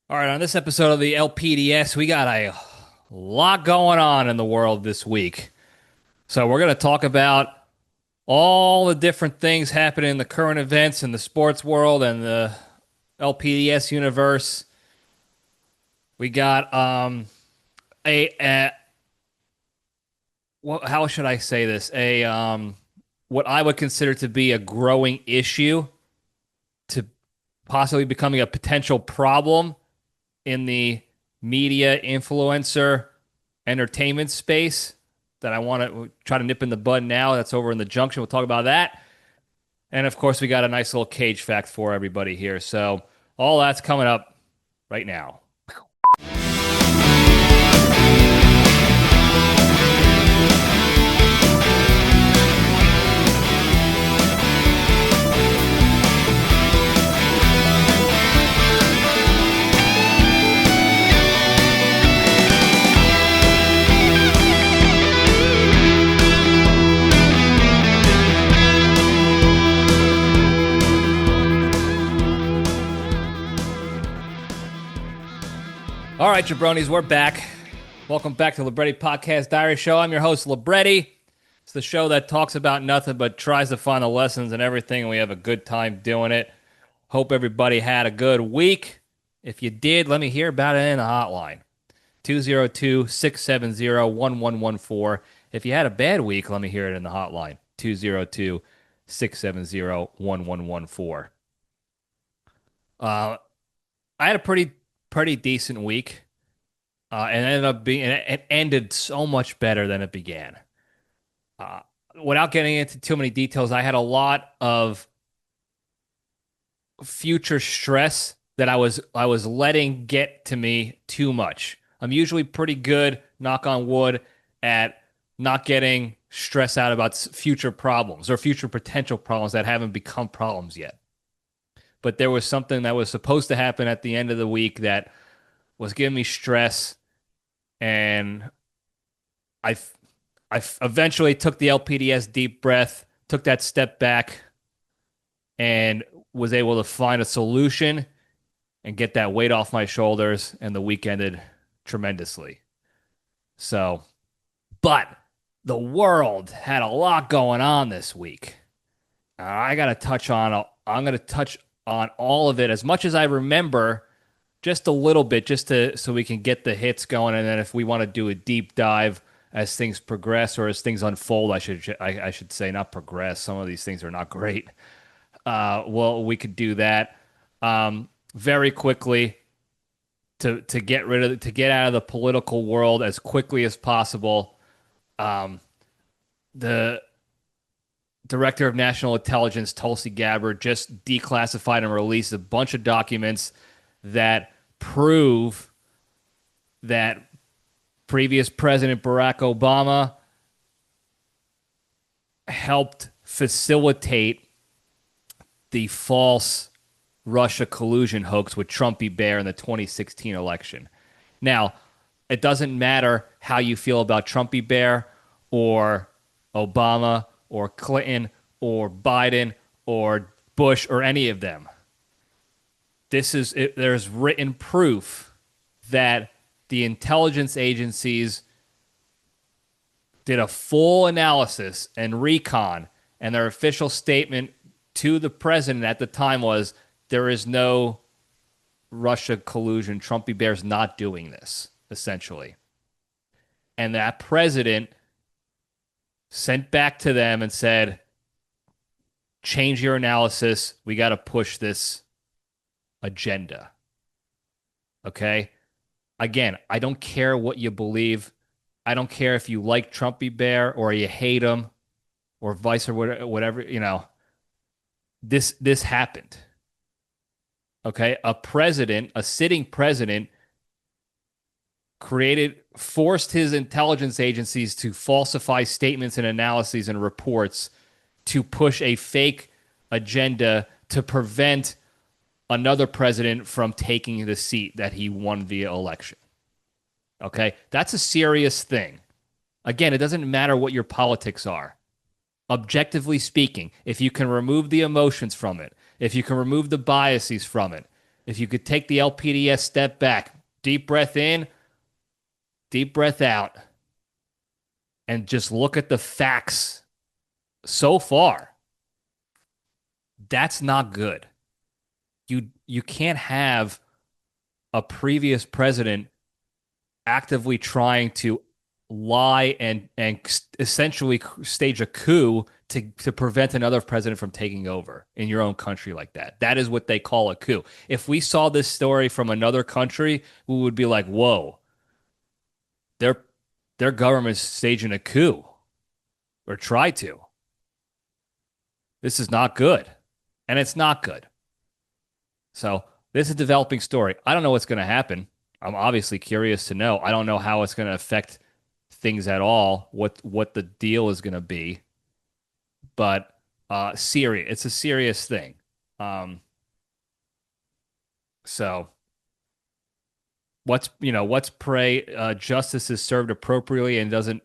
All right, on this episode of the LPDS, we got a lot going on in the world this week. So, we're going to talk about all the different things happening in the current events in the sports world and the LPDS universe. We got a how should I say this? A what I would consider to be a growing issue to possibly becoming a potential problem in the media influencer entertainment space that I want to try to nip in the bud now. That's over in the Junction. We'll talk about that. And of course, we got a nice little Cage fact for everybody here. So all that's coming up right now. All right, Jabronis, we're back. Welcome back to Libretti Podcast Diary Show. I'm your host, Libretti. It's the show that talks about nothing but tries to find the lessons and everything, and we have a good time doing it. Hope everybody had a good week. If you did, let me hear about it in the hotline. 202-670-1114. If you had a bad week, let me hear it in the hotline. 202-670-1114. I had a pretty decent week. And it ended up being it ended so much better than it began. Uh, Without getting into too many details, I had a lot of future stress that I was letting get to me too much. I'm usually pretty good, knock on wood, at not getting stressed out about future problems or future potential problems that haven't become problems yet. But there was something that was supposed to happen at the end of the week that was giving me stress, and I I eventually took the LPDS deep breath, took that step back, and was able to find a solution and get that weight off my shoulders. And the week ended tremendously. So, but the world had a lot going on this week. I got to touch on. I'm going to touch on all of it as much as I remember, just a little bit, just to so we can get the hits going, and then if we want to do a deep dive as things progress or as things unfold, I should say not progress. Some of these things are not great. Well, we could do that very quickly to get out of the political world as quickly as possible. The Director of National Intelligence, Tulsi Gabbard, just declassified and released a bunch of documents that prove that previous President Barack Obama helped facilitate the false Russia collusion hoax with Trumpy Bear in the 2016 election. Now, it doesn't matter how you feel about Trumpy Bear or Obama or Clinton or Biden or Bush or any of them. There's written proof that the intelligence agencies did a full analysis and recon, and their official statement to the president at the time was there is no Russia collusion. Trumpy Bear's not doing this, essentially. And that president sent back to them and said, change your analysis. We got to push this agenda. Okay? Again, I don't care what you believe. I don't care if you like Trumpy Bear or you hate him or vice or whatever, This happened. Okay? A sitting president forced his intelligence agencies to falsify statements and analyses and reports to push a fake agenda to prevent another president from taking the seat that he won via election. Okay? That's a serious thing. Again, it doesn't matter what your politics are. Objectively speaking, if you can remove the emotions from it, if you can remove the biases from it, If you could take the LPDS step back, deep breath in, deep breath out, and just look at the facts so far, that's not good. You can't have a previous president actively trying to lie and essentially stage a coup to prevent another president from taking over in your own country like that. That is what they call a coup. If we saw this story from another country, we would be like, "Whoa, their their government's staging a coup or try to. This is not good." And it's not good. So, this is a developing story. I don't know what's going to happen. I'm obviously curious to know. I don't know how it's going to affect things at all, what the deal is going to be, but serious. It's a serious thing. Um, so what's pray justice is served appropriately and doesn't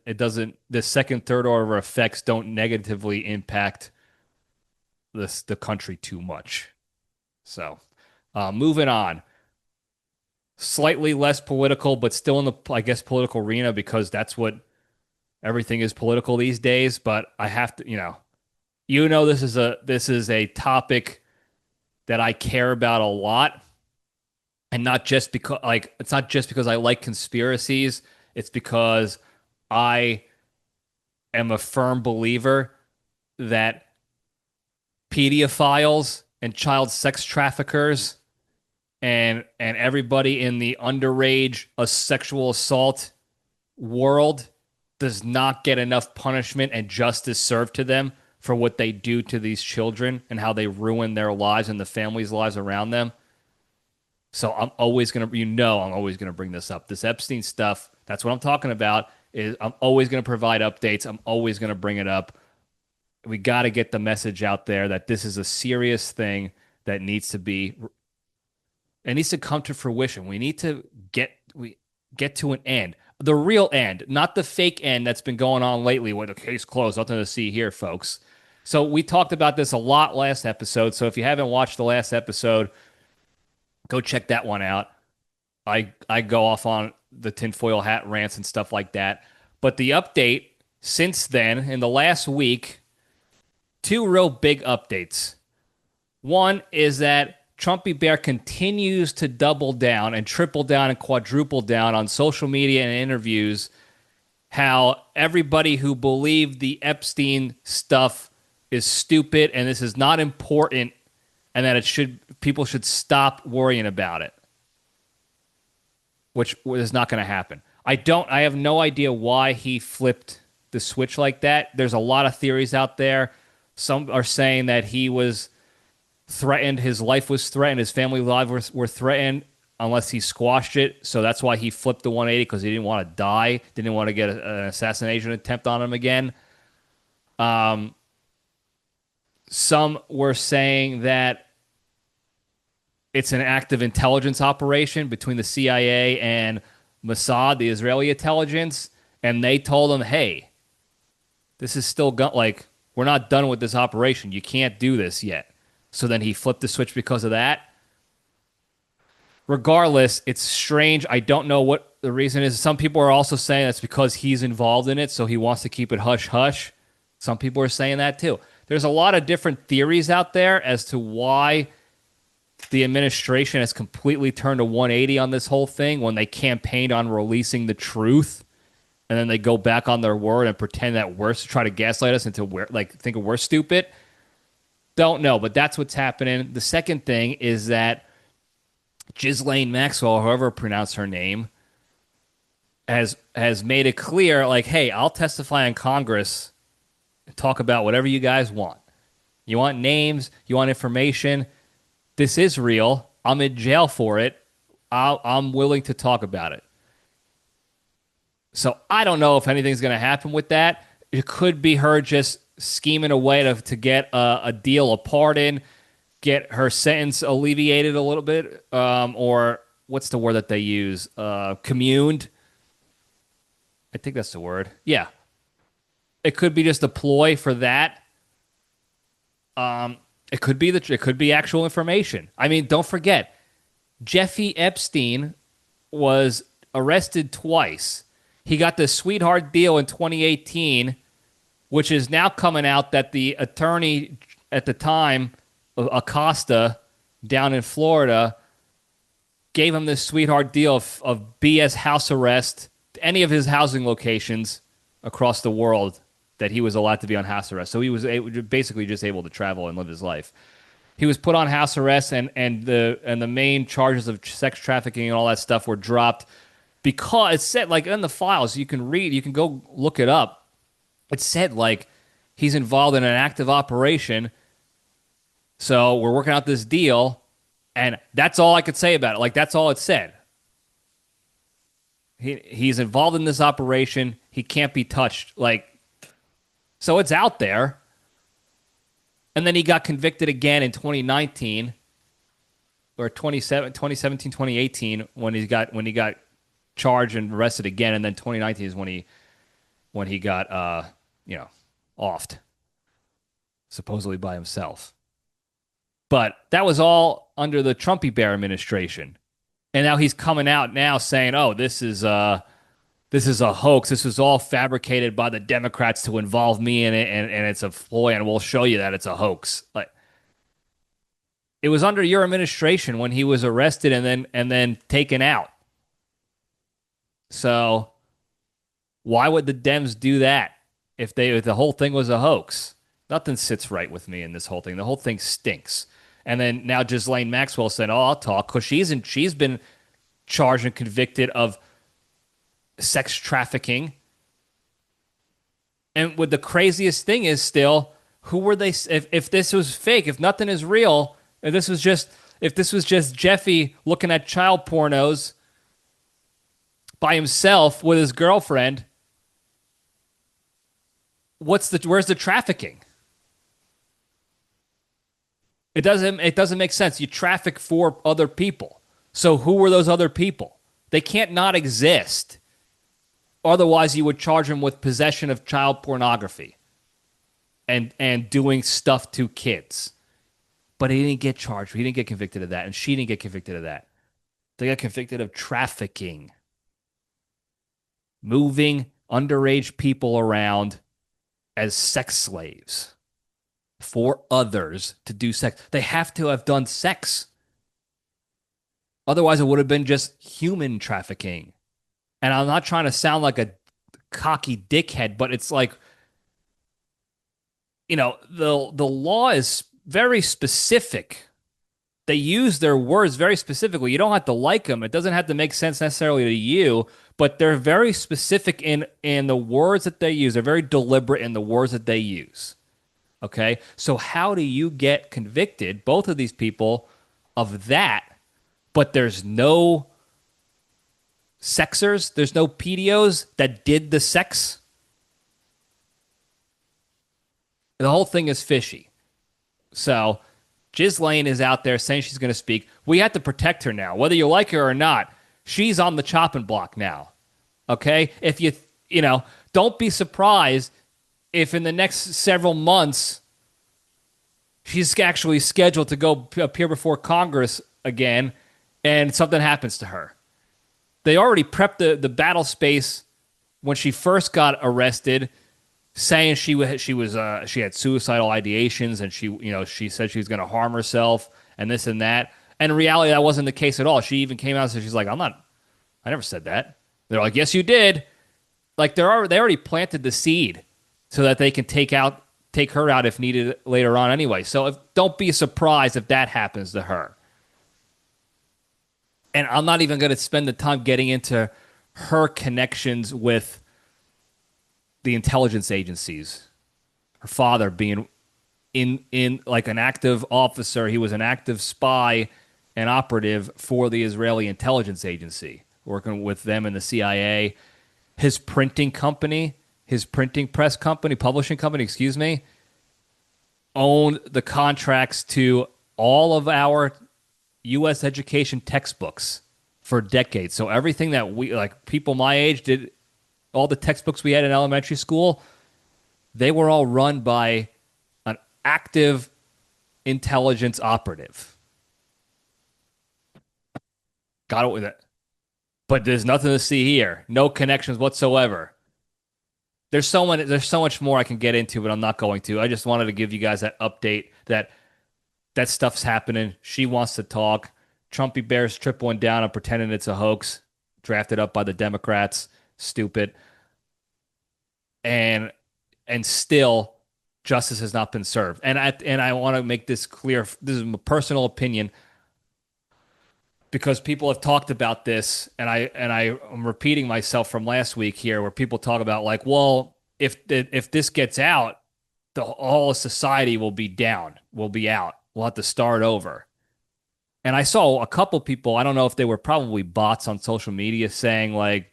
the second third order effects don't negatively impact the country too much. So moving on, slightly less political, but still in the, I guess, political arena because that's what everything is political these days. But I have to, this is a topic that I care about a lot, and not just because it's not just because I like conspiracies. It's because I am a firm believer that pedophiles and child sex traffickers and everybody in the underage sexual assault world does not get enough punishment and justice served to them for what they do to these children and how they ruin their lives and the families' lives around them. So I'm always going to, I'm always going to bring this up. This Epstein stuff, that's what I'm talking about, is I'm always going to provide updates. I'm always going to bring it up. We got to get the message out there that this is a serious thing that needs to be, it needs to come to fruition. We need to get to an end. The real end, not the fake end that's been going on lately where the case closed. Nothing to see here, folks. So we talked about this a lot last episode. So if you haven't watched the last episode, go check that one out. I go off on the tinfoil hat rants and stuff like that. But the update since then, in the last week, two real big updates. One is that Trumpy Bear continues to double down and triple down and quadruple down on social media and interviews how everybody who believed the Epstein stuff is stupid and this is not important and that people should stop worrying about it, which is not going to happen. I have no idea why he flipped the switch like that. There's a lot of theories out there. Some are saying that he was threatened, his life was threatened, his family lives were threatened unless he squashed it. So that's why he flipped the 180 because he didn't want to die, didn't want to get an assassination attempt on him again. Some were saying that it's an active intelligence operation between the CIA and Mossad, the Israeli intelligence, and they told him, hey, this is still we're not done with this operation. You can't do this yet. So then he flipped the switch because of that. Regardless, it's strange. I don't know what the reason is. Some people are also saying that's because he's involved in it, so he wants to keep it hush-hush. Some people are saying that too. There's a lot of different theories out there as to why the administration has completely turned a 180 on this whole thing when they campaigned on releasing the truth, and then they go back on their word and pretend that try to gaslight us into thinking we're stupid. Don't know, but that's what's happening. The second thing is that Ghislaine Maxwell, however pronounce her name, has made it clear, hey, I'll testify in Congress and talk about whatever you guys want. You want names, you want information. This is real. I'm in jail for it. I'm willing to talk about it. So I don't know if anything's going to happen with that. It could be her just scheming a way to get a deal, a pardon, get her sentence alleviated a little bit, or what's the word that they use? Communed. I think that's the word. Yeah. It could be just a ploy for that. It could be actual information. I mean, don't forget, Jeffy Epstein was arrested twice. He got the sweetheart deal in 2018, which is now coming out that the attorney at the time, Acosta, down in Florida, gave him this sweetheart deal of BS house arrest, any of his housing locations across the world that he was allowed to be on house arrest. So he was basically just able to travel and live his life. He was put on house arrest, and the main charges of sex trafficking and all that stuff were dropped because it said, like, in the files you can read, you can go look it up. It said, like, he's involved in an active operation, so we're working out this deal, and that's all I could say about it. Like, that's all it said. He's involved in this operation. He can't be touched. Like, so it's out there. And then he got convicted again in 2019 or 2017, 2018 when he got charged and arrested again, and then 2019 is when he got offed, supposedly by himself. But that was all under the Trumpy Bear administration. And now he's coming out now saying, "Oh, this is a hoax. This was all fabricated by the Democrats to involve me in it, and it's a ploy, and we'll show you that it's a hoax." Like, it was under your administration when he was arrested and then taken out. So why would the Dems do that if the whole thing was a hoax? Nothing sits right with me in this whole thing. The whole thing stinks. And then now Ghislaine Maxwell said, "Oh, I'll talk," because she's been charged and convicted of sex trafficking. And what the craziest thing is still, who were they? If this was fake, if nothing is real, if this was just Jeffy looking at child pornos by himself with his girlfriend, where's the trafficking? It doesn't make sense. You traffic for other people. So who were those other people? They can't not exist. Otherwise, you would charge him with possession of child pornography and doing stuff to kids. But he didn't get charged. He didn't get convicted of that, and she didn't get convicted of that. They got convicted of trafficking, moving underage people around as sex slaves for others to do sex. They have to have done sex. Otherwise, it would have been just human trafficking. And I'm not trying to sound like a cocky dickhead, but it's like, the law is very specific. They use their words very specifically. You don't have to like them. It doesn't have to make sense necessarily to you, but they're very specific in the words that they use. They're very deliberate in the words that they use. Okay? So how do you get convicted, both of these people, of that, but there's no sexers, there's no PDOs that did the sex? The whole thing is fishy. So Ghislaine is out there saying she's going to speak. We have to protect her now. Whether you like her or not, she's on the chopping block now. Okay? If don't be surprised if in the next several months she's actually scheduled to go appear before Congress again and something happens to her. They already prepped the battle space when she first got arrested, saying she had suicidal ideations, and she said she was going to harm herself and this and that. And in reality, that wasn't the case at all. She even came out and said, she's like, I never said that. They're like, yes, you did. Like, they already planted the seed so that they can take her out if needed later on anyway. So don't be surprised if that happens to her. And I'm not even going to spend the time getting into her connections with the intelligence agencies. Her father being in like an active officer. He was an active spy and operative for the Israeli intelligence agency, working with them in the CIA. His printing press company, publishing company, owned the contracts to all of our U.S. education textbooks for decades. So everything that we, like people my age did, all the textbooks we had in elementary school, they were all run by an active intelligence operative. Got it with it. But there's nothing to see here. No connections whatsoever. There's so much more I can get into, but I'm not going to. I just wanted to give you guys that update that that stuff's happening. She wants to talk. Trumpy Bears tripling down and pretending it's a hoax, drafted up by the Democrats. Stupid. And still justice has not been served. And I want to make this clear. This is my personal opinion because people have talked about this, and I'm repeating myself from last week here, where people talk about like, well, if this gets out, the whole society will be down, will be out. We'll have to start over. And I saw a couple people, I don't know if they were probably bots on social media, saying like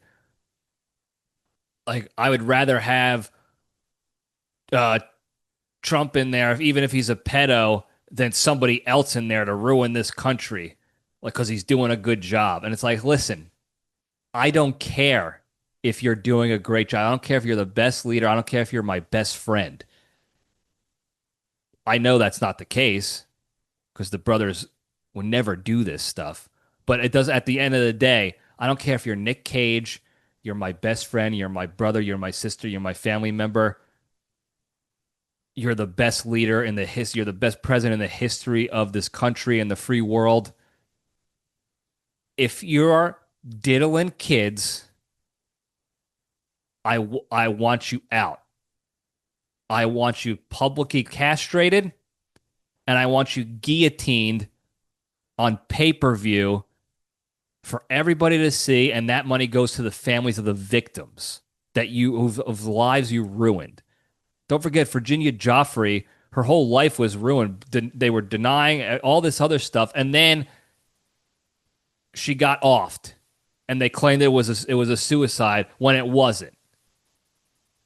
I would rather have uh, Trump in there, even if he's a pedo, than somebody else in there to ruin this country, like because he's doing a good job. And it's like, listen, I don't care if you're doing a great job. I don't care if you're the best leader. I don't care if you're my best friend. I know that's not the case because the brothers would never do this stuff. But it does, at the end of the day, I don't care if you're Nic Cage, you're my best friend, you're my brother, you're my sister, you're my family member. You're the best leader in the history, you're the best president in the history of this country and the free world. If you're diddling kids, I want you out. I want you publicly castrated, and I want you guillotined on pay-per-view for everybody to see, and that money goes to the families of the victims of the lives you ruined. Don't forget Virginia Joffrey, her whole life was ruined. They were denying all this other stuff, and then she got offed, and they claimed it was a suicide when it wasn't.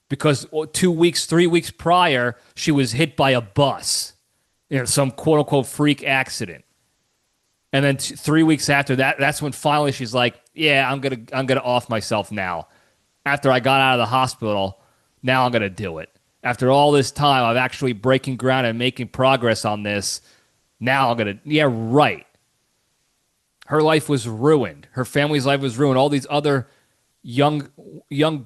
Because 2 weeks, 3 weeks prior, she was hit by a bus, some quote unquote freak accident. And then 3 weeks after that, that's when finally she's like, "Yeah, I'm gonna off myself now. After I got out of the hospital, now I'm gonna do it. After all this time, I'm actually breaking ground and making progress on this. Now I'm gonna, yeah, right." Her life was ruined. Her family's life was ruined. All these other young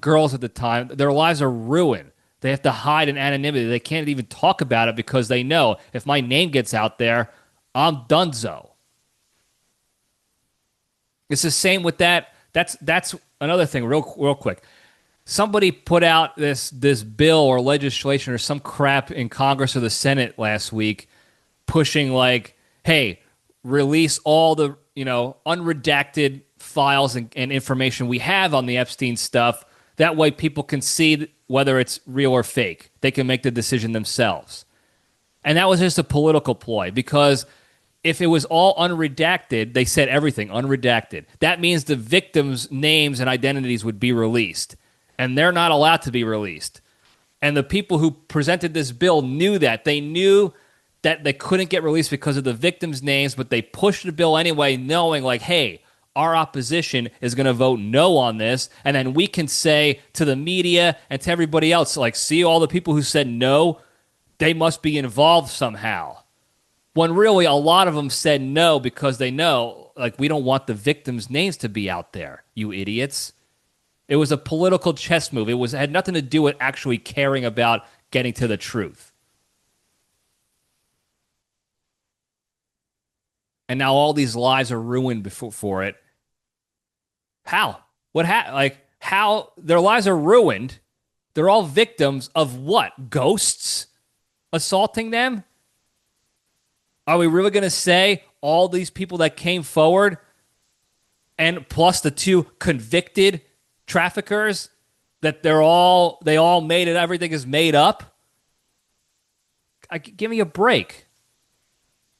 girls at the time, their lives are ruined. They have to hide in anonymity. They can't even talk about it because they know if my name gets out there, I'm donezo. It's the same with that. That's another thing. Real quick. Somebody put out this bill or legislation or some crap in Congress or the Senate last week, pushing like, hey, release all the unredacted files and information we have on the Epstein stuff. That way people can see whether it's real or fake. They can make the decision themselves. And that was just a political ploy because if it was all unredacted, they said everything unredacted. That means the victims' names and identities would be released. And they're not allowed to be released. And the people who presented this bill knew that. They knew that they couldn't get released because of the victims' names, but they pushed the bill anyway, knowing like, hey, our opposition is going to vote no on this, and then we can say to the media and to everybody else, like, see all the people who said no, they must be involved somehow. When really a lot of them said no because they know, like, we don't want the victims' names to be out there, you idiots. It was a political chess move. It had nothing to do with actually caring about getting to the truth. And now all these lives are ruined for it. How? How their lives are ruined? They're all victims of what? Ghosts assaulting them? Are we really going to say all these people that came forward and plus the two convicted traffickers that they all made it, everything is made up? Give me a break.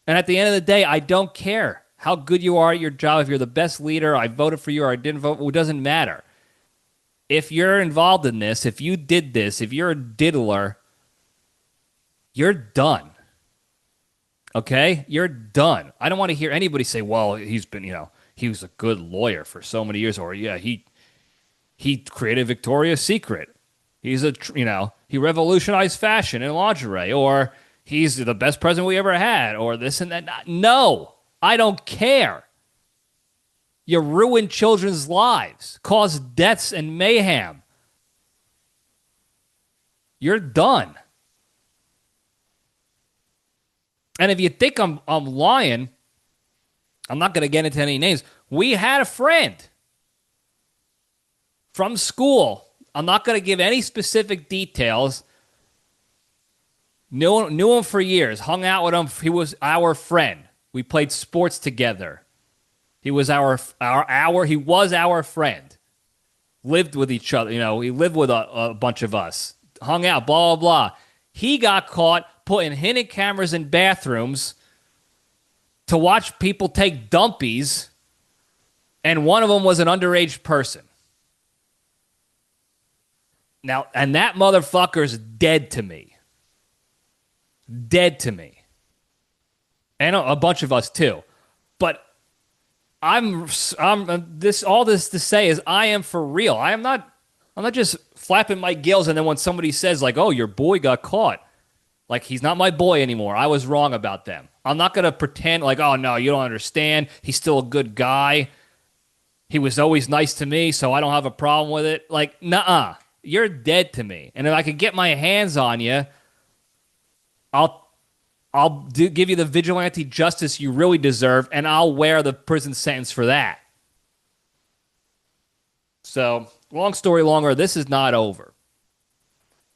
And at the end of the day, I don't care how good you are at your job. If you're the best leader, I voted for you or I didn't vote, it doesn't matter. If you're involved in this, if you did this, if you're a diddler, you're done. Okay? You're done. I don't want to hear anybody say, well, he's been, he was a good lawyer for so many years, or yeah, he created Victoria's Secret. He's he revolutionized fashion and lingerie, or he's the best president we ever had, or this and that. No, I don't care. You ruin children's lives, cause deaths and mayhem. You're done. And if you think I'm lying, I'm not going to get into any names. We had a friend from school. I'm not going to give any specific details. Knew him for years. Hung out with him. He was our friend. We played sports together. He was he was our friend. Lived with each other. He lived with a bunch of us. Hung out. Blah blah blah. He got caught putting hidden cameras in bathrooms to watch people take dumpies, and one of them was an underage person. Now, and that motherfucker's dead to me. Dead to me. And a bunch of us too. But I'm this all this to say is I am for real. I'm not just flapping my gills and then when somebody says like, "Oh, your boy got caught." Like he's not my boy anymore. I was wrong about them. I'm not going to pretend like, "Oh no, you don't understand. He's still a good guy. He was always nice to me, so I don't have a problem with it." Like, "Nuh-uh. You're dead to me. And if I could get my hands on you, give you the vigilante justice you really deserve, and I'll wear the prison sentence for that." So, long story longer, this is not over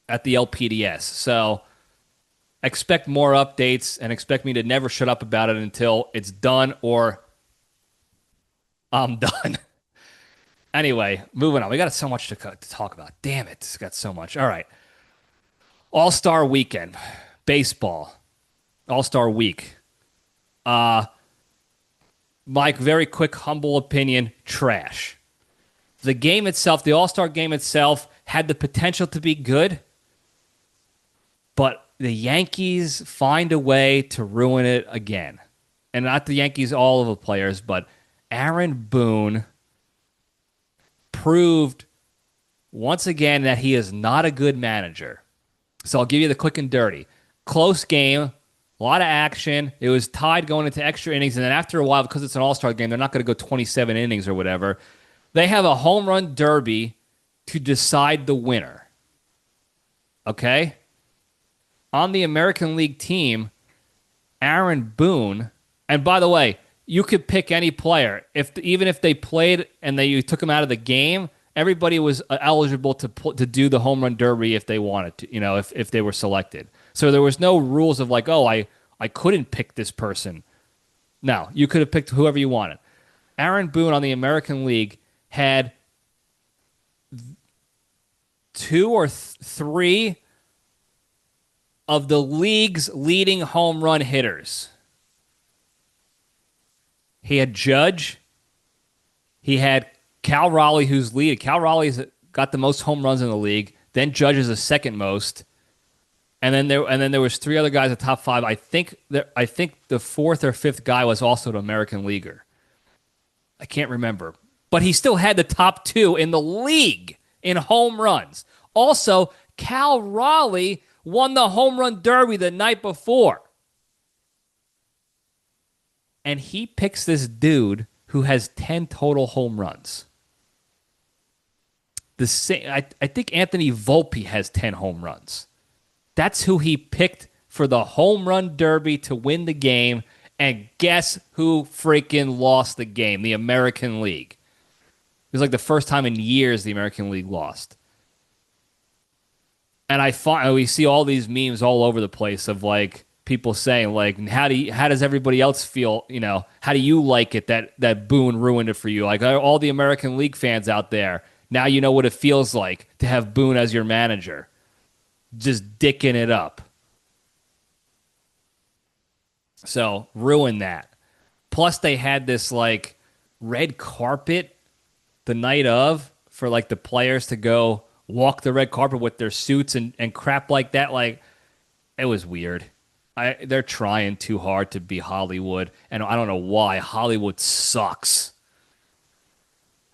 at the LPDS. So, expect more updates and expect me to never shut up about it until it's done or I'm done. Anyway, moving on. We got so much to talk about. Damn it. It's got so much. All right. All-Star Weekend. Baseball. All-Star Week. My very quick, humble opinion, trash. The game itself, the All-Star game itself, had the potential to be good, but the Yankees find a way to ruin it again. And not the Yankees, all of the players, but Aaron Boone proved once again that he is not a good manager. So I'll give you the quick and dirty. Close game, a lot of action. It was tied going into extra innings, and then after a while, because it's an all-star game, they're not going to go 27 innings or whatever. They have a home run derby to decide the winner. Okay? On the American League team, Aaron Boone, and by the way, you could pick any player. Even if they played and you took them out of the game, everybody was eligible to do the home run derby if they wanted to, if they were selected. So there was no rules of like, oh, I couldn't pick this person. No, you could have picked whoever you wanted. Aaron Boone on the American League had two or three of the league's leading home run hitters. He had Judge. He had Cal Raleigh, who's lead. Cal Raleigh's got the most home runs in the league. Then Judge is the second most. And then there was three other guys at top five. I think the fourth or fifth guy was also an American leaguer. I can't remember. But he still had the top two in the league in home runs. Also, Cal Raleigh won the home run derby the night before. And he picks this dude who has 10 total home runs. I think Anthony Volpe has 10 home runs. That's who he picked for the home run derby to win the game. And guess who freaking lost the game? The American League. It was like the first time in years the American League lost. And we see all these memes all over the place of like people saying like, how does everybody else feel? How do you like it that Boone ruined it for you? Like all the American League fans out there, now you know what it feels like to have Boone as your manager, just dicking it up. So ruin that. Plus they had this like red carpet the night of for like the players to go walk the red carpet with their suits and crap like that. Like it was weird. They're trying too hard to be Hollywood, and I don't know why. Hollywood sucks.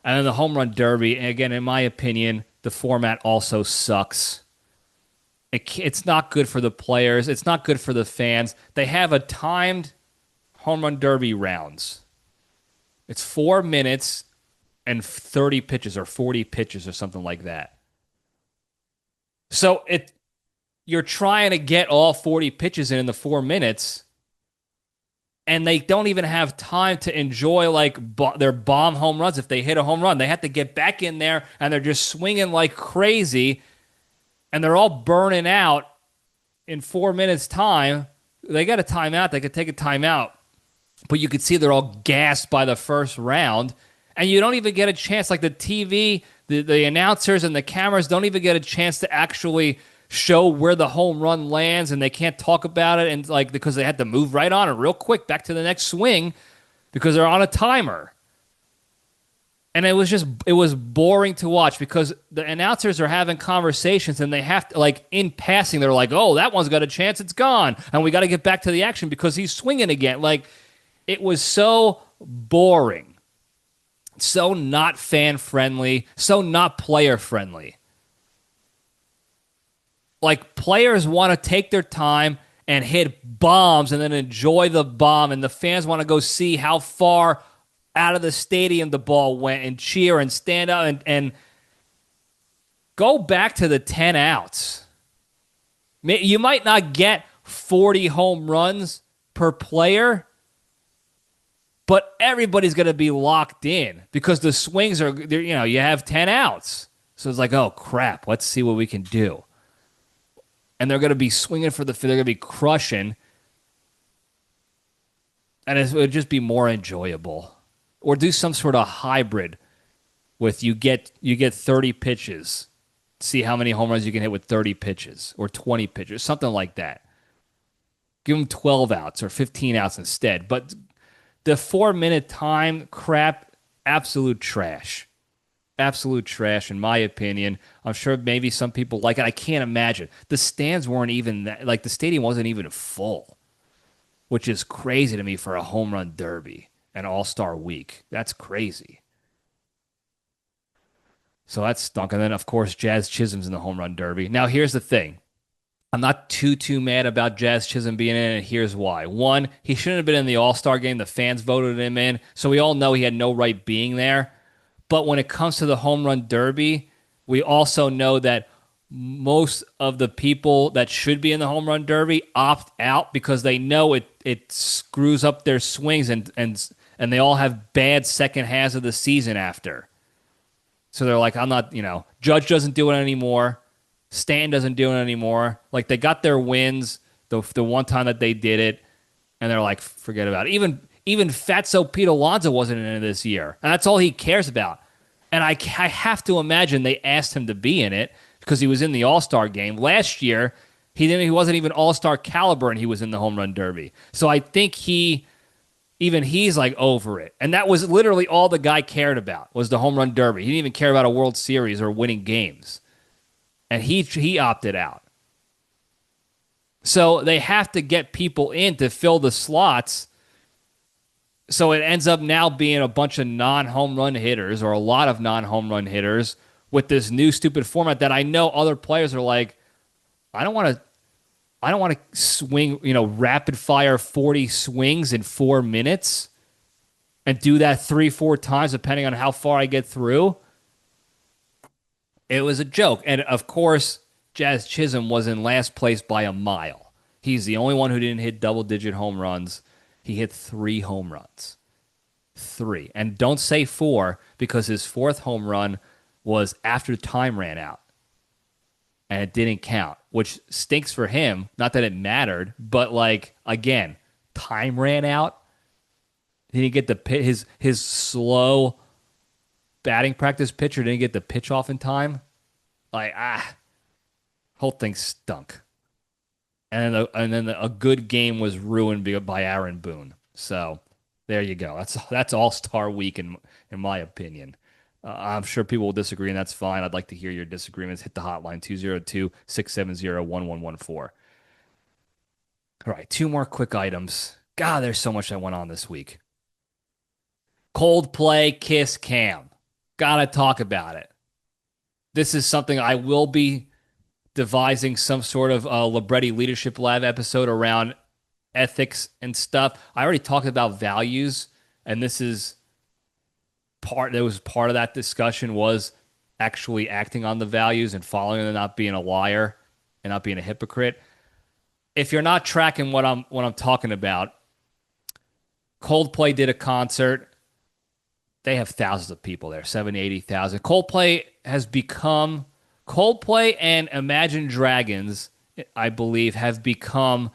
And then the home run derby, again, in my opinion, the format also sucks. It's not good for the players. It's not good for the fans. They have a timed home run derby rounds. It's 4 minutes and 30 pitches or 40 pitches or something like that. So you're trying to get all 40 pitches in the 4 minutes, and they don't even have time to enjoy like their bomb home runs. If they hit a home run, they have to get back in there, and they're just swinging like crazy, and they're all burning out in 4 minutes time. They got a timeout. They could take a timeout, but you could see they're all gassed by the first round, and you don't even get a chance. Like the TV, the announcers and the cameras don't even get a chance to actually show where the home run lands, and they can't talk about it, and like because they had to move right on it real quick back to the next swing because they're on a timer. And it was boring to watch because the announcers are having conversations and they have to, like, in passing, they're like, oh, that one's got a chance, it's gone. And we got to get back to the action because he's swinging again. Like, it was so boring, so not fan friendly, so not player friendly. Like, players want to take their time and hit bombs and then enjoy the bomb, and the fans want to go see how far out of the stadium the ball went and cheer and stand up and go back to the 10 outs. You might not get 40 home runs per player, but everybody's going to be locked in because the swings are, you have 10 outs. So it's like, oh, crap, let's see what we can do. And they're going to be swinging they're going to be crushing. And it would just be more enjoyable. Or do some sort of hybrid with you get 30 pitches. See how many home runs you can hit with 30 pitches or 20 pitches, something like that. Give them 12 outs or 15 outs instead. But the 4-minute time crap, absolute trash. Absolute trash, in my opinion. I'm sure maybe some people like it. I can't imagine. The stands weren't even that, like the stadium wasn't even full, which is crazy to me for a home run derby. An all-star week. That's crazy. So that stunk. And then, of course, Jazz Chisholm's in the home run derby. Now, here's the thing. I'm not too mad about Jazz Chisholm being in it, and here's why. One, he shouldn't have been in the all-star game. The fans voted him in, so we all know he had no right being there. But when it comes to the home run derby, we also know that most of the people that should be in the home run derby opt out because they know it screws up their swings and they all have bad second halves of the season after. So they're like, I'm not, Judge doesn't do it anymore. Stan doesn't do it anymore. Like, they got their wins the one time that they did it, and they're like, forget about it. Even Fatso Pete Alonso wasn't in it this year, and that's all he cares about. And I have to imagine they asked him to be in it because he was in the All-Star game. Last year, he wasn't even All-Star caliber, and he was in the home run derby. So I think he's like over it. And that was literally all the guy cared about was the home run derby. He didn't even care about a World Series or winning games. And he opted out. So they have to get people in to fill the slots. So it ends up now being a bunch of non-home run hitters or a lot of non-home run hitters with this new stupid format that I know other players are like, I don't want to swing, rapid fire 40 swings in 4 minutes and do that 3-4 times depending on how far I get through. It was a joke. And of course, Jazz Chisholm was in last place by a mile. He's the only one who didn't hit double-digit home runs. He hit 3 home runs. 3. And don't say 4 because his 4th home run was after time ran out. And it didn't count, which stinks for him. Not that it mattered, but like, again, time ran out. He didn't get his slow batting practice pitcher didn't get the pitch off in time. Like, whole thing stunk. And then a good game was ruined by Aaron Boone. So there you go. That's All-Star Week in my opinion. I'm sure people will disagree, and that's fine. I'd like to hear your disagreements. Hit the hotline, 202-670-1114. All right, 2 more quick items. God, there's so much that went on this week. Coldplay Kiss Cam. Gotta talk about it. This is something I will be devising some sort of Libretti Leadership Lab episode around ethics and stuff. I already talked about values, and this is part of that discussion was actually acting on the values and following them, not being a liar and not being a hypocrite. If you're not tracking what I'm talking about, Coldplay did a concert. They have thousands of people there, 70, 80,000. Coldplay and Imagine Dragons, I believe, have become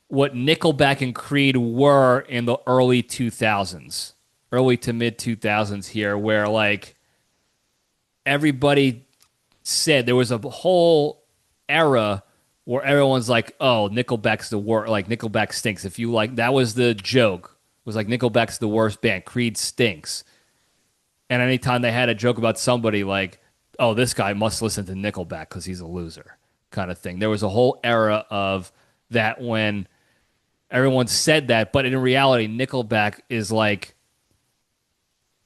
what Nickelback and Creed were in the early 2000s, early to mid 2000s here, where like everybody said there was a whole era where everyone's like, "Oh, Nickelback's the worst. Like Nickelback stinks." If you like, that was the joke. It was like Nickelback's the worst band. Creed stinks. And anytime they had a joke about somebody, like, "Oh, this guy must listen to Nickelback because he's a loser," kind of thing. There was a whole era of that when everyone said that, but in reality, Nickelback is like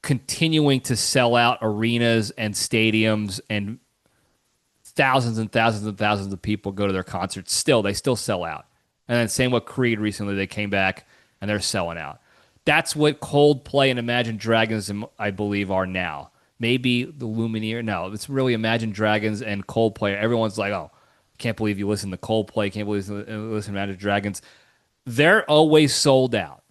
continuing to sell out arenas and stadiums, and thousands and thousands and thousands of people go to their concerts. Still, they still sell out. And then same with Creed recently, they came back and they're selling out. That's what Coldplay and Imagine Dragons, I believe, are now. Maybe the Lumineer. No, it's really Imagine Dragons and Coldplay. Everyone's like, "Oh, can't believe you listen to Coldplay. Can't believe you listen to Imagine Dragons." They're always sold out.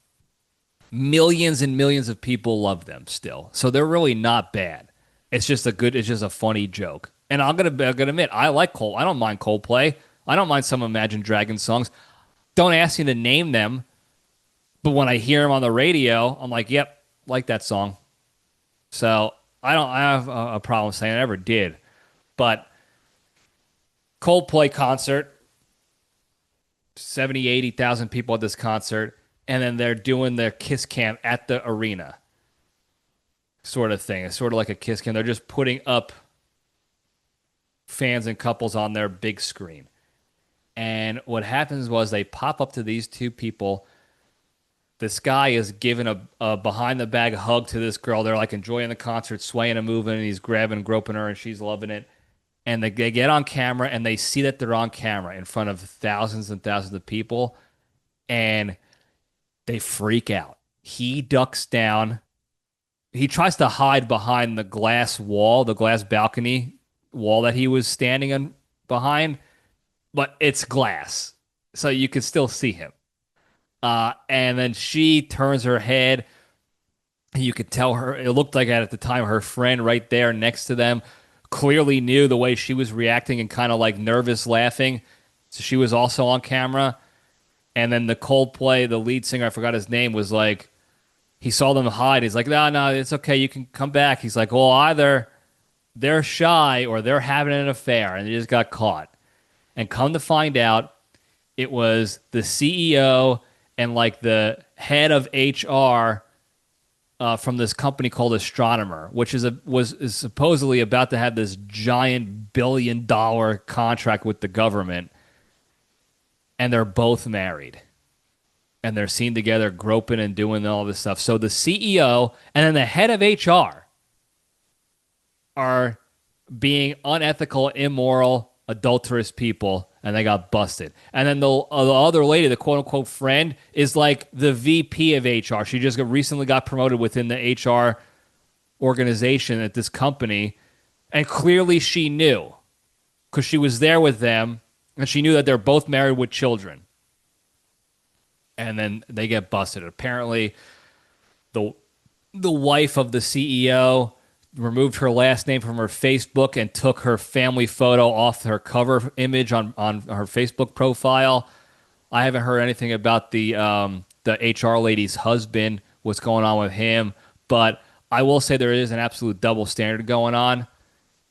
Millions and millions of people love them still. So they're really not bad. It's just a funny joke. And I'm gonna admit, I like Cole. I don't mind Coldplay. I don't mind some Imagine Dragons songs. Don't ask me to name them, but when I hear them on the radio, I'm like, "Yep, like that song." So I have a problem saying I never did. But Coldplay concert, 70, 80,000 people at this concert, and then they're doing their kiss cam at the arena sort of thing. It's sort of like a kiss cam. They're just putting up fans and couples on their big screen. And what happens was they pop up to these two people. This guy is giving a behind the bag hug to this girl. They're like enjoying the concert, swaying and moving, and he's grabbing, groping her, and she's loving it. And they get on camera, and they see that they're on camera in front of thousands and thousands of people, and they freak out. He ducks down. He tries to hide behind the glass wall, the glass balcony wall that he was standing on behind, but it's glass, so you can still see him. And then she turns her head. You could tell her, it looked like at the time her friend right there next to them clearly knew the way she was reacting and kind of like nervous laughing. So she was also on camera. And then the Coldplay, the lead singer, I forgot his name, was like, he saw them hide. He's like, no, it's okay. You can come back. He's like, well, either they're shy or they're having an affair. And they just got caught. And come to find out, it was the CEO and like the head of HR from this company called Astronomer, which is supposedly about to have this giant $1 billion contract with the government, and they're both married, and they're seen together groping and doing all this stuff. So the CEO and then the head of HR are being unethical, immoral, adulterous people, and they got busted. And then the other lady, the quote-unquote friend, is like the VP of HR. She just recently got promoted within the HR organization at this company, and clearly she knew because she was there with them, and she knew that they're both married with children. And then they get busted. Apparently, the wife of the CEO removed her last name from her Facebook and took her family photo off her cover image on her Facebook profile. I haven't heard anything about the HR lady's husband, what's going on with him, but I will say there is an absolute double standard going on.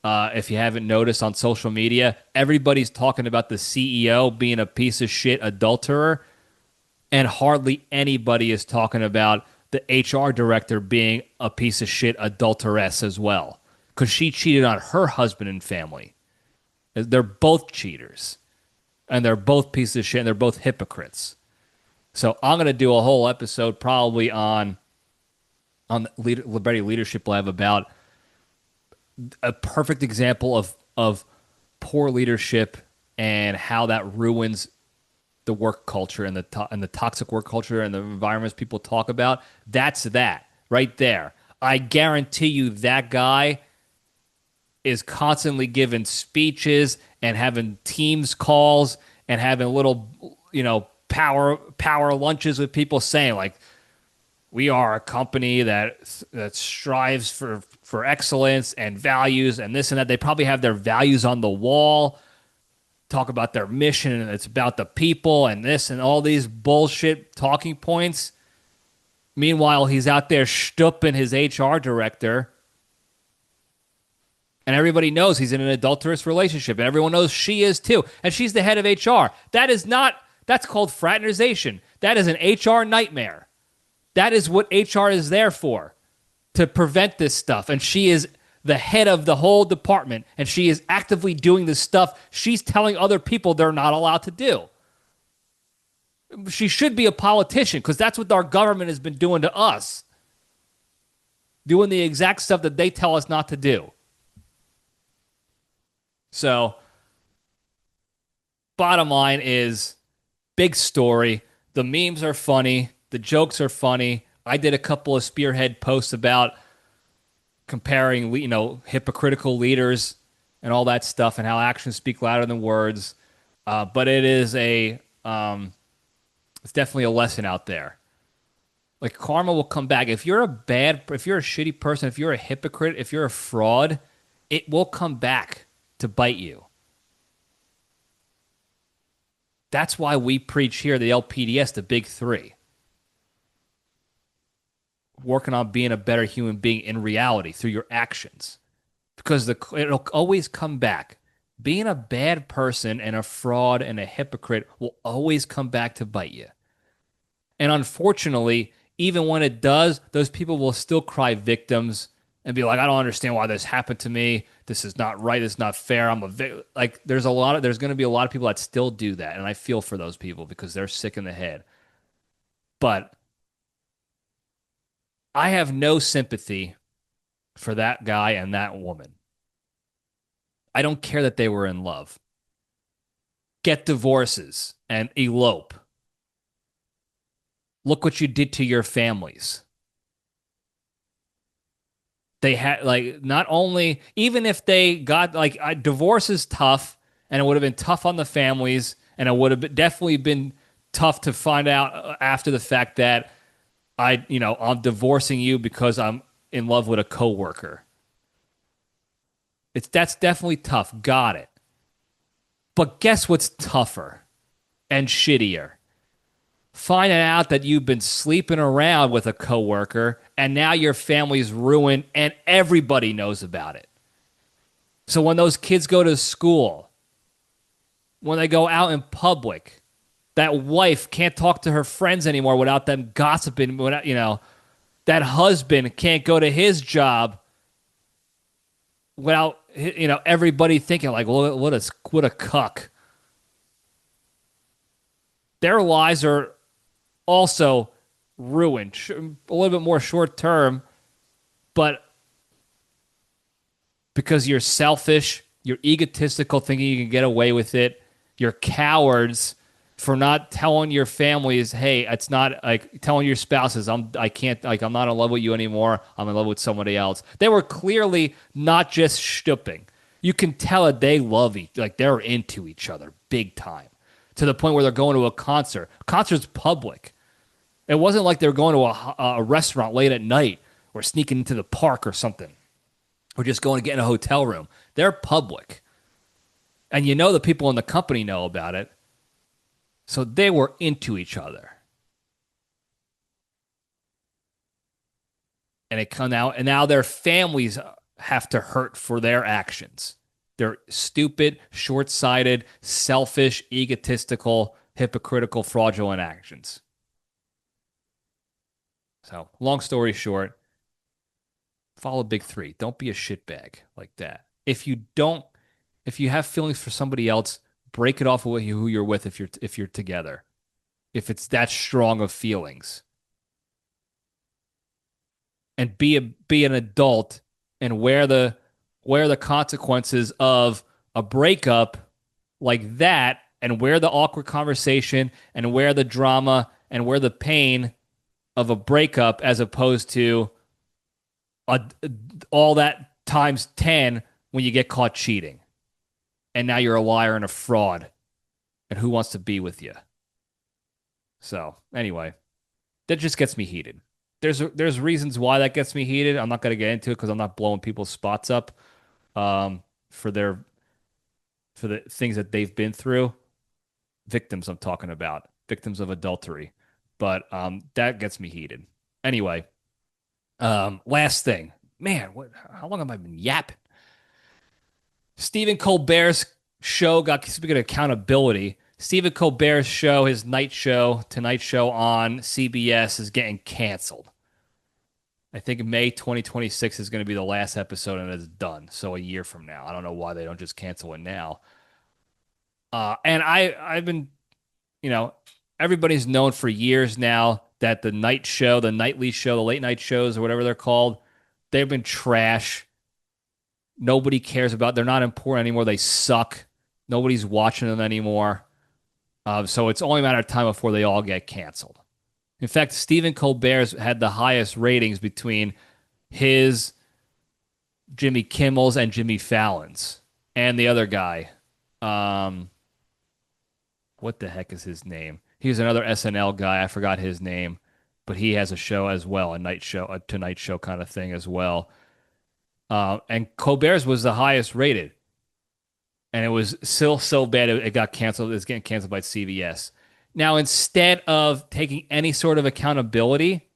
If you haven't noticed on social media, everybody's talking about the CEO being a piece of shit adulterer, and hardly anybody is talking about the HR director being a piece of shit adulteress as well, because she cheated on her husband and family. They're both cheaters, and they're both pieces of shit, and they're both hypocrites. So I'm going to do a whole episode probably on the Libretti Leadership Lab about a perfect example of poor leadership and how that ruins the work culture and the toxic work culture and the environments people talk about. That's that right there. I guarantee you that guy is constantly giving speeches and having teams calls and having little, power lunches with people saying like, we are a company that strives for excellence and values and this and that. They probably have their values on the wall, talk about their mission and it's about the people and this and all these bullshit talking points. Meanwhile, he's out there stooping his HR director, and everybody knows he's in an adulterous relationship, and everyone knows she is too, and she's the head of HR. That's called fraternization. That is an HR nightmare. That is what HR is there for, to prevent this stuff. And she is the head of the whole department, and she is actively doing the stuff she's telling other people they're not allowed to do. She should be a politician because that's what our government has been doing to us, doing the exact stuff that they tell us not to do. So, bottom line is, big story. The memes are funny. The jokes are funny. I did a couple of spearhead posts about comparing, hypocritical leaders and all that stuff and how actions speak louder than words. But it is it's definitely a lesson out there. Like, karma will come back. If you're a shitty person, if you're a hypocrite, if you're a fraud, it will come back to bite you. That's why we preach here the LPDS, the big three. Working on being a better human being in reality through your actions. Because it'll always come back. Being a bad person and a fraud and a hypocrite will always come back to bite you. And unfortunately, even when it does, those people will still cry victims and be like, I don't understand why this happened to me. This is not right. This is not fair. There's going to be a lot of people that still do that. And I feel for those people because they're sick in the head. But I have no sympathy for that guy and that woman. I don't care that they were in love. Get divorces and elope. Look what you did to your families. They had, not only, even if they got, divorce is tough, and it would have been tough on the families, and it would have definitely been tough to find out after the fact that I'm divorcing you because I'm in love with a coworker. That's definitely tough. Got it. But guess what's tougher and shittier? Finding out that you've been sleeping around with a coworker and now your family's ruined and everybody knows about it. So when those kids go to school, when they go out in public, that wife can't talk to her friends anymore without them gossiping. That husband can't go to his job without everybody thinking like, well, what a cuck. Their lives are also ruined, a little bit more short term, but because you're selfish, you're egotistical, thinking you can get away with it, you're cowards for not telling your families, hey, it's not like telling your spouses, I'm not in love with you anymore, I'm in love with somebody else. They were clearly not just stooping. You can tell that they love they're into each other big time, to the point where they're going to a concert. Concert's public. It wasn't like they were going to a restaurant late at night or sneaking into the park or something, or just going to get in a hotel room. They're public. And the people in the company know about it. So they were into each other. And it come out, and now their families have to hurt for their actions. They're stupid, short-sighted, selfish, egotistical, hypocritical, fraudulent actions. So, long story short, follow big three. Don't be a shitbag like that. If you have feelings for somebody else, break it off with who you're with if you're together. If it's that strong of feelings. And be an adult and wear the consequences of a breakup like that, and wear the awkward conversation and wear the drama and wear the pain of a breakup, as opposed to a, all that times 10 when you get caught cheating. And now you're a liar and a fraud. And who wants to be with you? So, anyway, that just gets me heated. There's reasons why that gets me heated. I'm not going to get into it because I'm not blowing people's spots up for the things that they've been through. Victims I'm talking about, victims of adultery. But that gets me heated. Anyway, last thing. Man, how long have I been yapping? Stephen Colbert's show got, speaking of accountability, Stephen Colbert's show, his night show, Tonight Show on CBS is getting canceled. I think May 2026 is going to be the last episode and it's done. So a year from now. I don't know why they don't just cancel it now. And I've been, you know, everybody's known for years now that the night show, the nightly show, the late night shows or whatever they're called, they've been trash. Nobody cares about. They're not important anymore. They suck. Nobody's watching them anymore. So it's only a matter of time before they all get canceled. In fact, Stephen Colbert's had the highest ratings between his, Jimmy Kimmel's, and Jimmy Fallon's, and the other guy. What the heck is his name? He was another SNL guy. I forgot his name, but he has a show as well, a night show, a Tonight Show kind of thing as well. And Colbert's was the highest rated. And it was still so bad it got canceled. It's getting canceled by CBS. Now, instead of taking any sort of accountability,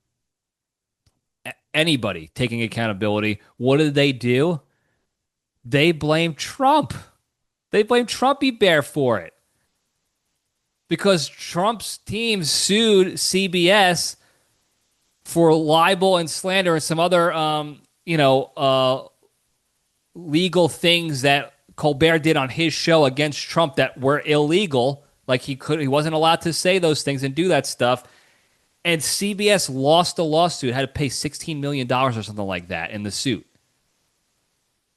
anybody taking accountability, what did they do? They blame Trump. They blame Trumpy Bear for it. Because Trump's team sued CBS for libel and slander and some other, legal things that Colbert did on his show against Trump that were illegal. Like he wasn't allowed to say those things and do that stuff. And CBS lost the lawsuit, had to pay $16 million or something like that in the suit.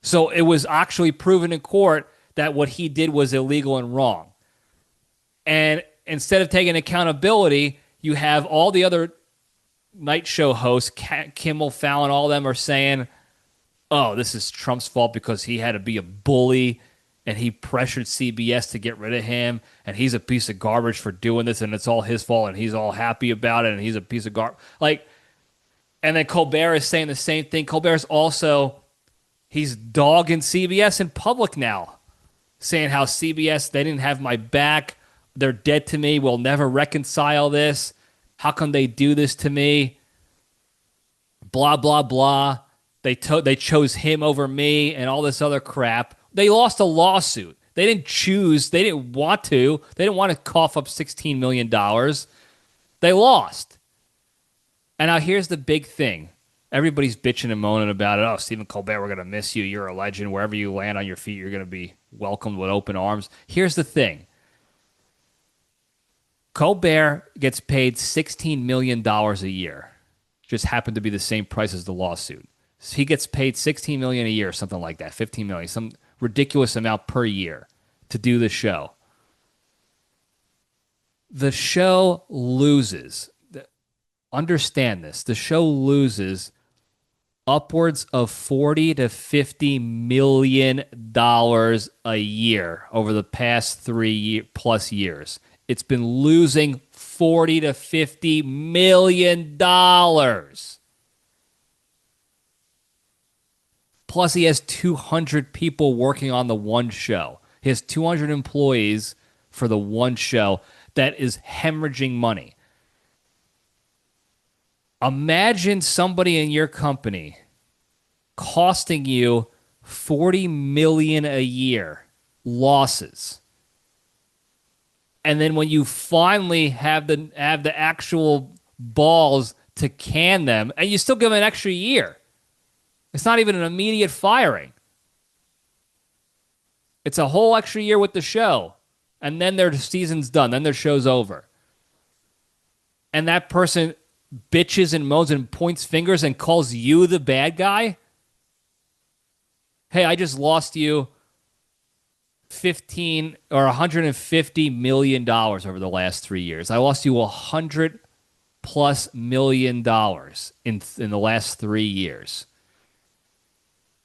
So it was actually proven in court that what he did was illegal and wrong. And instead of taking accountability, you have all the other night show hosts, Kimmel, Fallon, all of them are saying, oh, this is Trump's fault because he had to be a bully and he pressured CBS to get rid of him and he's a piece of garbage for doing this and it's all his fault and he's all happy about it and he's a piece of garbage. And then Colbert is saying the same thing. Colbert's also, he's dogging CBS in public now, saying how CBS, they didn't have my back. They're dead to me. We'll never reconcile this. How come they do this to me? Blah, blah, blah. They chose him over me and all this other crap. They lost a lawsuit. They didn't choose. They didn't want to. They didn't want to cough up $16 million. They lost. And now here's the big thing. Everybody's bitching and moaning about it. Oh, Stephen Colbert, we're going to miss you. You're a legend. Wherever you land on your feet, you're going to be welcomed with open arms. Here's the thing. Colbert gets paid $16 million a year. Just happened to be the same price as the lawsuit. So he gets paid $16 million a year, something like that, $15 million, some ridiculous amount per year to do the show. The show loses. Understand this. The show loses upwards of $40 to $50 million a year over the past 3+ years. It's been losing $40 to $50 million. Plus, he has 200 people working on the one show. He has 200 employees for the one show that is hemorrhaging money. Imagine somebody in your company costing you $40 million a year losses. And then when you finally have the actual balls to can them, and you still give them an extra year. It's not even an immediate firing. It's a whole extra year with the show. And then their season's done. Then their show's over. And that person bitches and moans and points fingers and calls you the bad guy. Hey, I just lost you 15 or $150 million over the last 3 years. I lost you $100+ million in the last 3 years.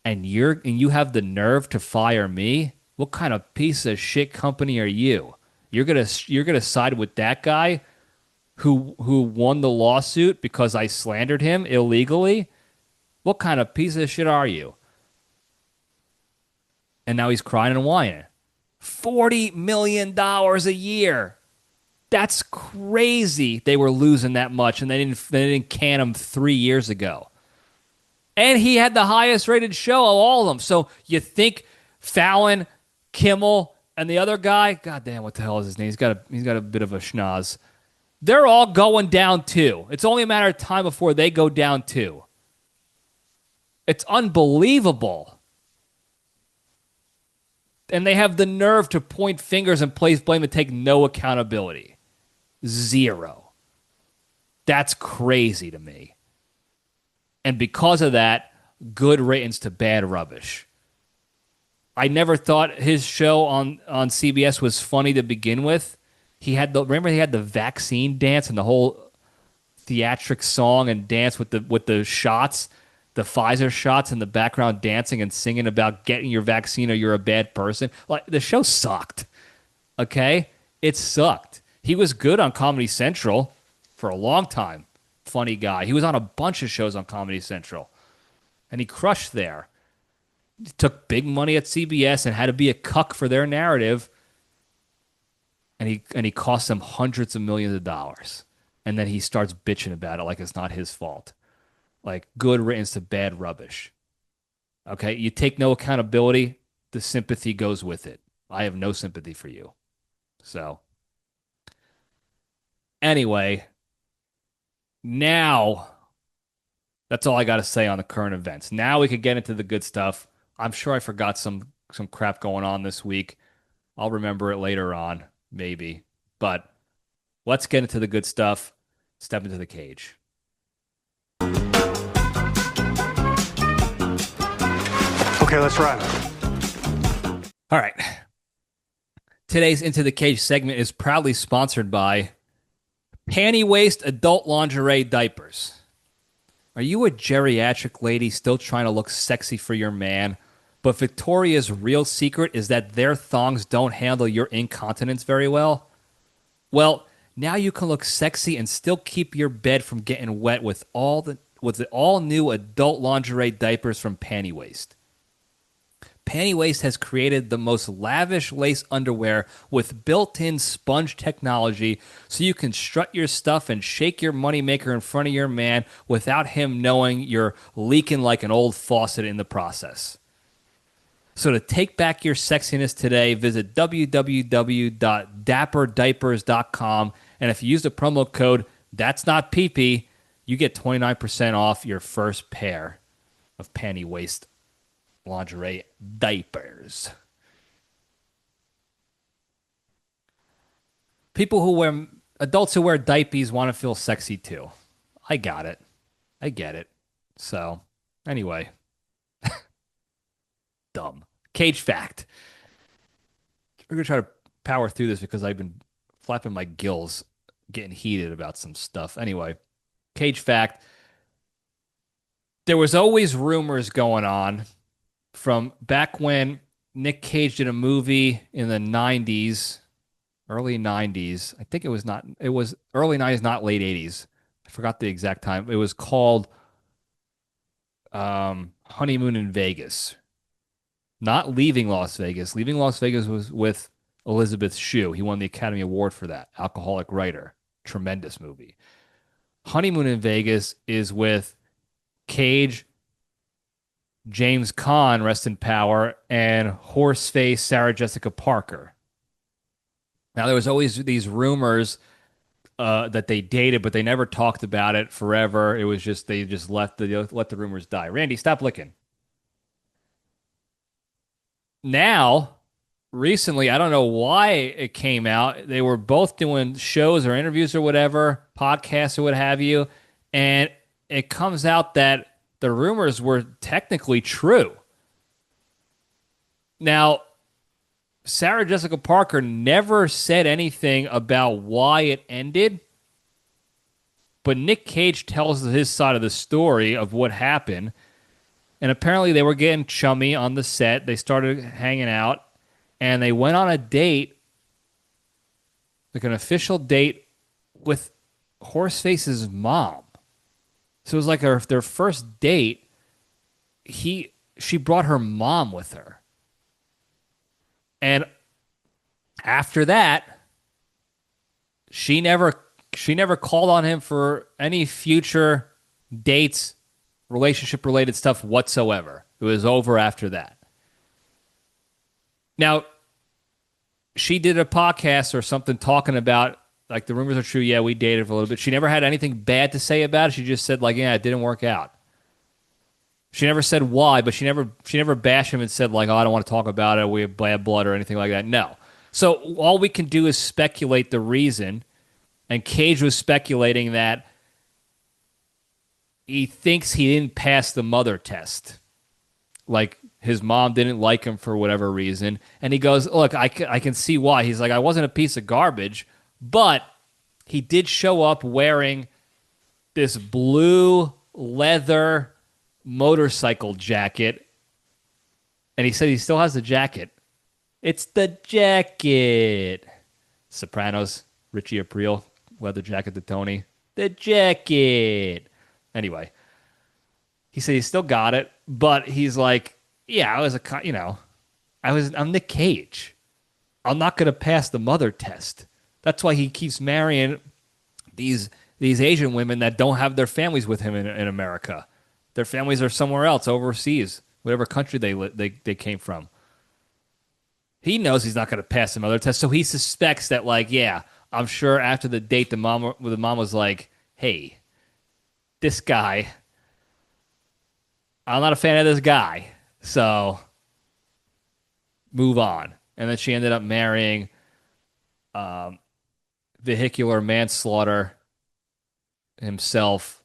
and you have the nerve to fire me? What kind of piece of shit company are you? You're gonna side with that guy who won the lawsuit because I slandered him illegally? What kind of piece of shit are you? And now he's crying and whining. $40 million a year. That's crazy. They were losing that much, and they didn't can him 3 years ago. And he had the highest rated show of all of them. So you think Fallon, Kimmel, and the other guy, God damn, what the hell is his name? He's got a bit of a schnoz. They're all going down too. It's only a matter of time before they go down too. It's unbelievable. And they have the nerve to point fingers and place blame and take no accountability. Zero. That's crazy to me. And because of that, good ratings to bad rubbish. I never thought his show on CBS was funny to begin with. Remember he had the vaccine dance and the whole theatric song and dance with the shots, the Pfizer shots in the background, dancing and singing about getting your vaccine or you're a bad person. Like, the show sucked. Okay? It sucked. He was good on Comedy Central for a long time. Funny guy. He was on a bunch of shows on Comedy Central. And he crushed there. He took big money at CBS and had to be a cuck for their narrative. And he cost them hundreds of millions of dollars. And then he starts bitching about it like it's not his fault. Like, good riddance to bad rubbish. Okay? You take no accountability, the sympathy goes with it. I have no sympathy for you. So, anyway, now that's all I got to say on the current events. Now we could get into the good stuff. I'm sure I forgot some crap going on this week. I'll remember it later on, maybe. But let's get into the good stuff. Step into the cage. Okay, let's run. All right. Today's Into the Cage segment is proudly sponsored by Panty Waist Adult Lingerie Diapers. Are you a geriatric lady still trying to look sexy for your man, but Victoria's real secret is that their thongs don't handle your incontinence very well? Well, now you can look sexy and still keep your bed from getting wet with the all-new adult lingerie diapers from Panty Waist. Panty Waist has created the most lavish lace underwear with built-in sponge technology so you can strut your stuff and shake your moneymaker in front of your man without him knowing you're leaking like an old faucet in the process. So to take back your sexiness today, visit www.dapperdiapers.com, and if you use the promo code That's Not Pee-Pee, you get 29% off your first pair of Panty Waist lingerie diapers. Adults who wear diapers want to feel sexy too. I got it. I get it. So, anyway. Dumb. Cage fact. We're going to try to power through this because I've been flapping my gills, getting heated about some stuff. Anyway, cage fact. There was always rumors going on from back when Nic Cage did a movie in the 90s, early 90s. I think it was early 90s, not late 80s. I forgot the exact time. It was called Honeymoon in Vegas. Not Leaving Las Vegas. Leaving Las Vegas was with Elizabeth Shue. He won the Academy Award for that. Alcoholic Writer. Tremendous movie. Honeymoon in Vegas is with Cage, James Caan, rest in power, and Horseface Sarah Jessica Parker. Now, there was always these rumors that they dated, but they never talked about it forever. It was just, they just let the rumors die. Randy, stop licking. Now, recently, I don't know why it came out. They were both doing shows or interviews or whatever, podcasts or what have you, and it comes out that the rumors were technically true. Now, Sarah Jessica Parker never said anything about why it ended, but Nic Cage tells his side of the story of what happened. And apparently they were getting chummy on the set. They started hanging out and they went on a date, like an official date with Horseface's mom. So it was like their first date. She brought her mom with her. And after that, she never she never called on him for any future dates, relationship related stuff whatsoever. It was over after that. Now, she did a podcast or something talking about like the rumors are true. Yeah, we dated for a little bit. She never had anything bad to say about it. She just said like, yeah, it didn't work out. She never said why, but she never bashed him and said like, oh, I don't want to talk about it. We have bad blood or anything like that. No. So all we can do is speculate the reason. And Cage was speculating that he thinks he didn't pass the mother test. Like his mom didn't like him for whatever reason. And he goes, look, I can see why. He's like, I wasn't a piece of garbage, but he did show up wearing this blue leather motorcycle jacket. And he said he still has the jacket. It's the jacket. Sopranos, Richie Aprile, leather jacket to Tony. The jacket. Anyway, he said he still got it, but he's like, yeah, I'm Nic Cage. I'm not going to pass the mother test. That's why he keeps marrying these Asian women that don't have their families with him in America. Their families are somewhere else, overseas, whatever country they came from. He knows he's not going to pass the mother test, so he suspects that, like, yeah, I'm sure after the date, the mom was like, hey, this guy, I'm not a fan of this guy, so move on. And then she ended up marrying vehicular manslaughter himself,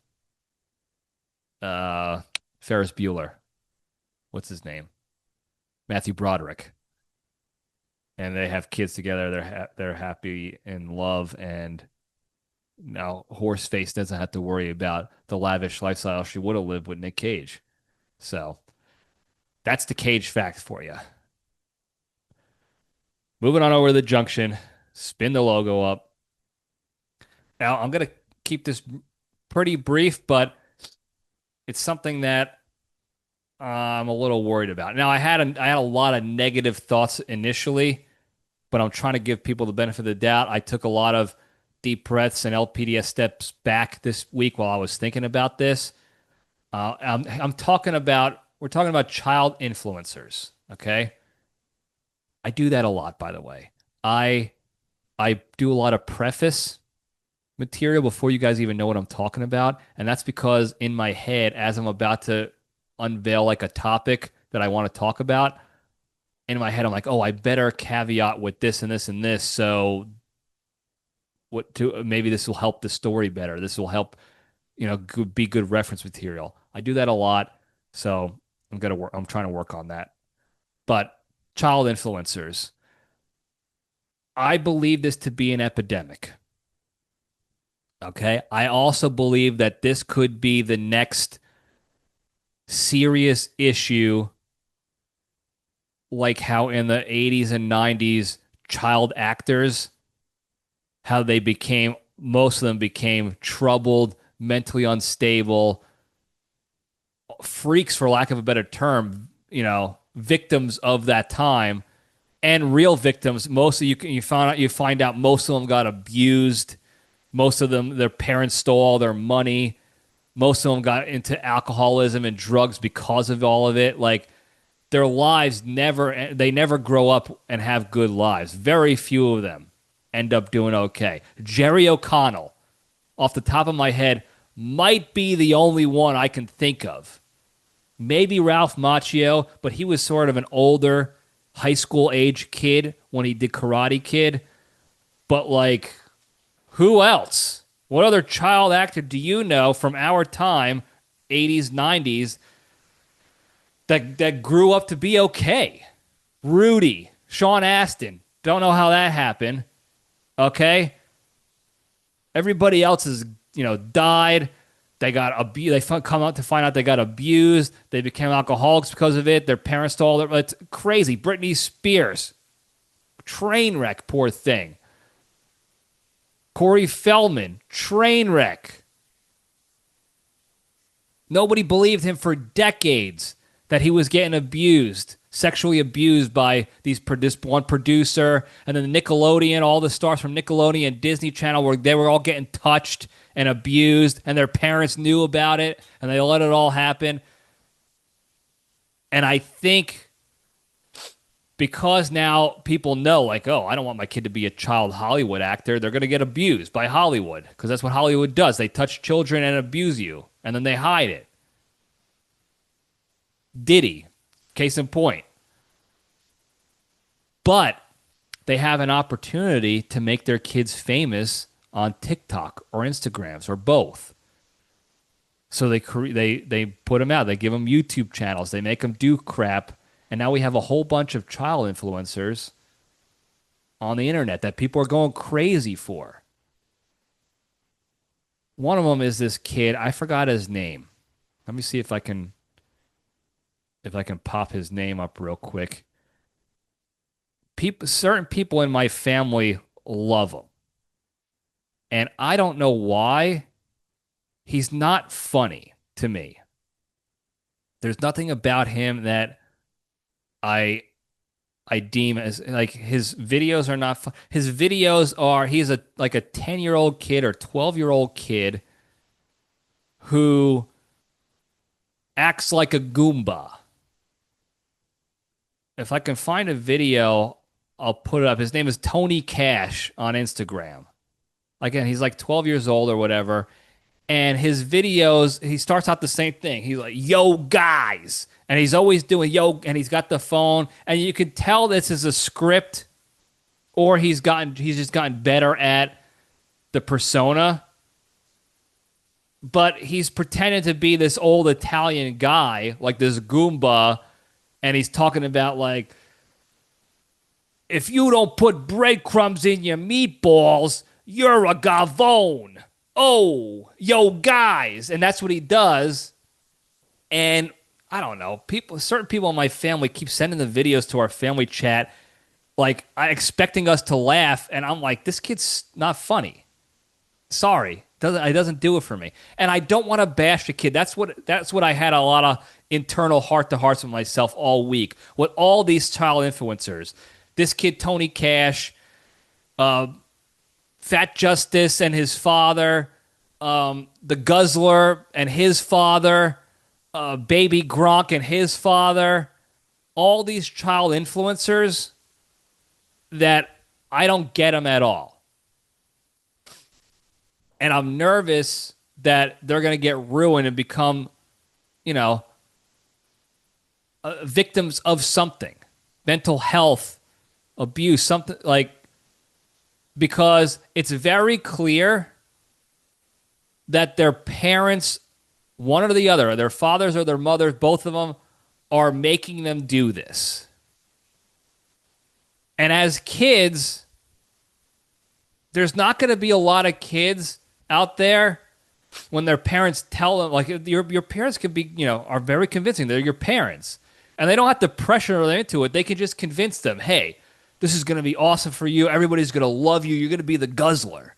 Ferris Bueller. What's his name? Matthew Broderick. And they have kids together. They're happy in love, and now Horseface doesn't have to worry about the lavish lifestyle she would have lived with Nic Cage. So that's the Cage fact for you. Moving on over to the Junction, spin the logo up. Now I'm gonna keep this pretty brief, but it's something that I'm a little worried about. Now I had a lot of negative thoughts initially, but I'm trying to give people the benefit of the doubt. I took a lot of deep breaths and LPDS steps back this week while I was thinking about this. I'm talking about we're talking about child influencers. Okay, I do that a lot, by the way. I do a lot of preface material before you guys even know what I'm talking about, and that's because in my head, as I'm about to unveil like a topic that I want to talk about, in my head, I'm like, oh, I better caveat with this and this and this. So maybe this will help the story better. This will help, be good reference material. I do that a lot. So I'm trying to work on that. But child influencers, I believe this to be an epidemic. Okay. I also believe that this could be the next serious issue, like how in the 80s and 90s, child actors, how most of them became troubled, mentally unstable, freaks, for lack of a better term, victims of that time, and real victims. Most of you find out most of them got abused. Most of them, their parents stole all their money. Most of them got into alcoholism and drugs because of all of it. Like, their lives they never grow up and have good lives. Very few of them end up doing okay. Jerry O'Connell, off the top of my head, might be the only one I can think of. Maybe Ralph Macchio, but he was sort of an older high school age kid when he did Karate Kid. But like, who else? What other child actor do you know from our time, 80s, 90s, that grew up to be okay? Rudy, Sean Astin. Don't know how that happened. Okay? Everybody else has, died. They got abused. Come out to find out they got abused. They became alcoholics because of it. Their parents stole it. It's crazy. Britney Spears, train wreck, poor thing. Corey Feldman, train wreck. Nobody believed him for decades that he was getting abused, sexually abused by this one producer, and then Nickelodeon, all the stars from Nickelodeon and Disney Channel, where they were all getting touched and abused, and their parents knew about it, and they let it all happen. And I think because now people know, like, oh, I don't want my kid to be a child Hollywood actor, they're going to get abused by Hollywood, because that's what Hollywood does. They touch children and abuse you, and then they hide it. Diddy, case in point. But they have an opportunity to make their kids famous on TikTok or Instagrams or both. So they put them out. They give them YouTube channels. They make them do crap. And now we have a whole bunch of child influencers on the internet that people are going crazy for. One of them is this kid. I forgot his name. Let me see if I can pop his name up real quick. Certain people in my family love him. And I don't know why. He's not funny to me. There's nothing about him that I deem as, like, his videos are not fun. His videos are, he's like a 10-year-old kid or 12-year-old kid who acts like a Goomba. If I can find a video, I'll put it up. His name is Tony Cash on Instagram. Again, he's like 12 years old or whatever. And his videos, he starts out the same thing. He's like, yo, guys. And he's always doing yo, and he's got the phone. And you could tell this is a script, or he's just gotten better at the persona. But he's pretending to be this old Italian guy, like this Goomba. And he's talking about, like, if you don't put breadcrumbs in your meatballs, you're a gavone. Oh, yo, guys. And that's what he does. And I don't know. Certain people in my family keep sending the videos to our family chat, like, expecting us to laugh. And I'm like, this kid's not funny. Sorry. It doesn't do it for me. And I don't want to bash the kid. That's what I had a lot of internal heart-to-hearts with myself all week. With all these child influencers. This kid, Tony Cash, Fat Justice and his father, the Guzzler and his father, Baby Gronk and his father, all these child influencers that I don't get them at all. And I'm nervous that they're going to get ruined and become, victims of something, mental health, abuse, something like, because it's very clear that their parents, one or the other, their fathers or their mothers, both of them, are making them do this. And as kids, there's not going to be a lot of kids out there when their parents tell them, like, your parents can be, are very convincing. They're your parents. And they don't have to pressure them into it. They can just convince them, hey, this is going to be awesome for you. Everybody's going to love you. You're going to be the Guzzler.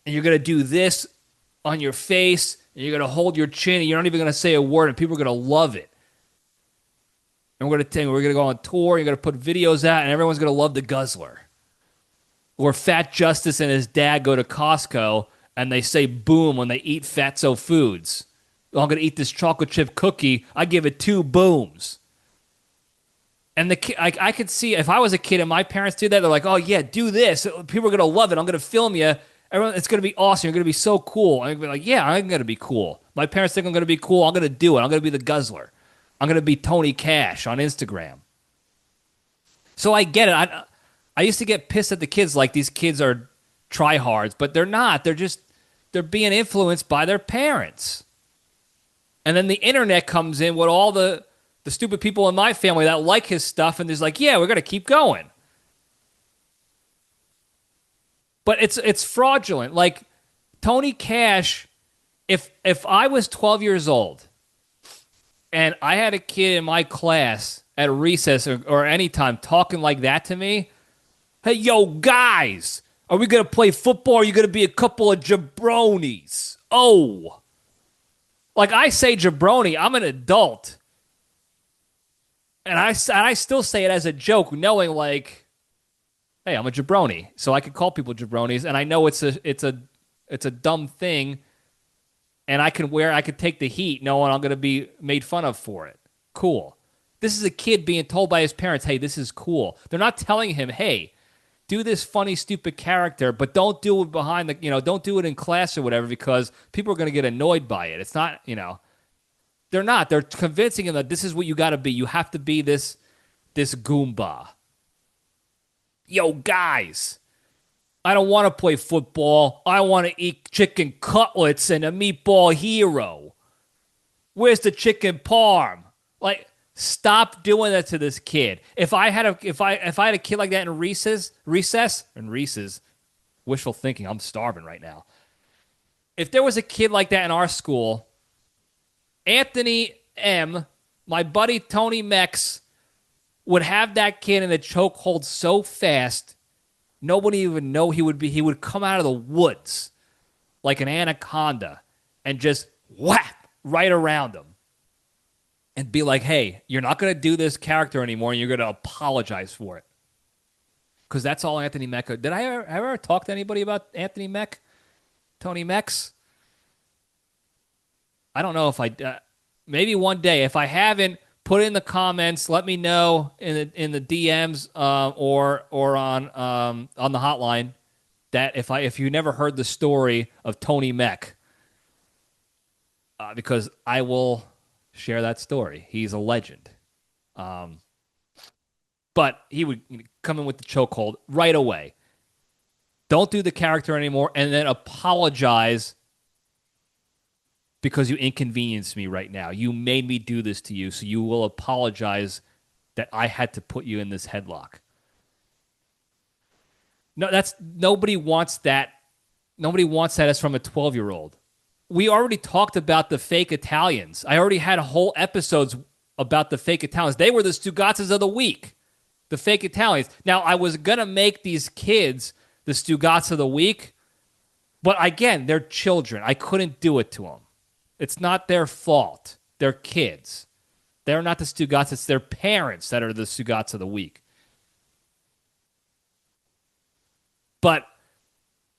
And you're going to do this on your face. And you're going to hold your chin. And you're not even going to say a word. And people are going to love it. And we're going to go on tour. You're going to put videos out. And everyone's going to love the Guzzler. Or Fat Justice and his dad go to Costco. And they say boom when they eat Fatso foods. Oh, I'm going to eat this chocolate chip cookie. I give it 2 booms. And the kid, I could see, if I was a kid and my parents did that, they're like, oh, yeah, do this. People are going to love it. I'm going to film you. It's going to be awesome. You're going to be so cool. And I'm going to be like, yeah, I'm going to be cool. My parents think I'm going to be cool. I'm going to do it. I'm going to be the Guzzler. I'm going to be Tony Cash on Instagram. So I get it. I used to get pissed at the kids, like, these kids are tryhards, but they're not. They're being influenced by their parents. And then the internet comes in with all the stupid people in my family that like his stuff, and there's like, yeah, we're going to keep going. But it's fraudulent. Like, Tony Cash If I was 12 years old and I had a kid in my class at recess or any time talking like that to me, hey, yo, guys, are we going to play football or are you going to be a couple of jabronis? Oh, like I say jabroni, I'm an adult. And I still say it as a joke, knowing like, hey, I'm a jabroni. So I could call people jabronis. And I know it's a dumb thing. And I could take the heat knowing I'm going to be made fun of for it. Cool. This is a kid being told by his parents, hey, this is cool. They're not telling him, hey, do this funny, stupid character, but don't do it behind don't do it in class or whatever because people are going to get annoyed by it. It's not, they're not. They're convincing him that this is what you got to be. You have to be this Goomba. Yo, guys, I don't want to play football. I want to eat chicken cutlets and a meatball hero. Where's the chicken parm? Like, stop doing that to this kid. If I had a kid like that in recess, wishful thinking. I'm starving right now. If there was a kid like that in our school, Anthony M, my buddy Tony Mex, would have that kid in a chokehold so fast, nobody even know he would come out of the woods like an anaconda and just whap right around him and be like, hey, you're not going to do this character anymore and you're going to apologize for it. Because that's all Anthony Meck. Did I ever talk to anybody about Anthony Meck? Tony Mex? I don't know if maybe one day. If I haven't, put it in the comments. Let me know in the DMs or on the hotline that if you never heard the story of Tony Meck, because I will share that story. He's a legend. But he would come in with the chokehold right away. Don't do the character anymore, and then apologize because you inconvenienced me right now. You made me do this to you, so you will apologize that I had to put you in this headlock. No, nobody wants that. Nobody wants that as from a 12-year-old. We already talked about the fake Italians. I already had whole episodes about the fake Italians. They were the Stugazzas of the week. The fake Italians. Now, I was going to make these kids the Stugazza of the week, but again, they're children. I couldn't do it to them. It's not their fault. They're kids. They're not the Stugazza. It's their parents that are the Stugazza of the week. But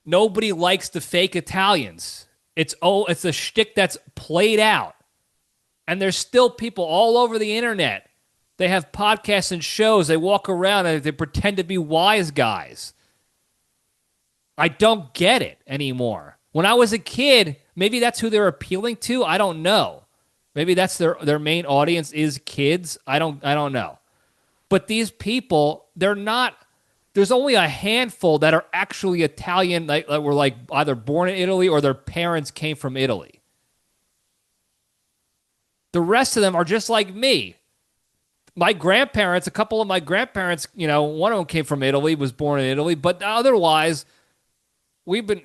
nobody likes the fake Italians. It's a shtick that's played out. And there's still people all over the internet. They have podcasts and shows. They walk around and they pretend to be wise guys. I don't get it anymore. When I was a kid, maybe that's who they're appealing to. I don't know. Maybe that's their main audience is kids. I don't know. But these people, they're not. There's only a handful that are actually Italian, that were like either born in Italy or their parents came from Italy. The rest of them are just like me. My grandparents, a couple of my grandparents, one of them came from Italy, was born in Italy, but otherwise, we've been,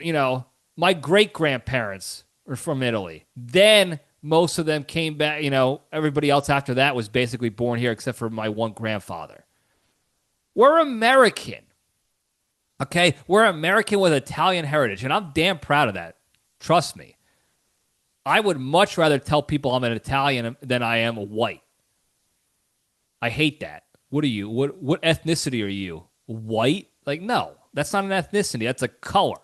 my great-grandparents were from Italy. Then most of them came back, everybody else after that was basically born here except for my one grandfather. We're American, okay? We're American with Italian heritage, and I'm damn proud of that. Trust me. I would much rather tell people I'm an Italian than I am a white. I hate that. What are you? What ethnicity are you? White? Like, no, that's not an ethnicity. That's a color.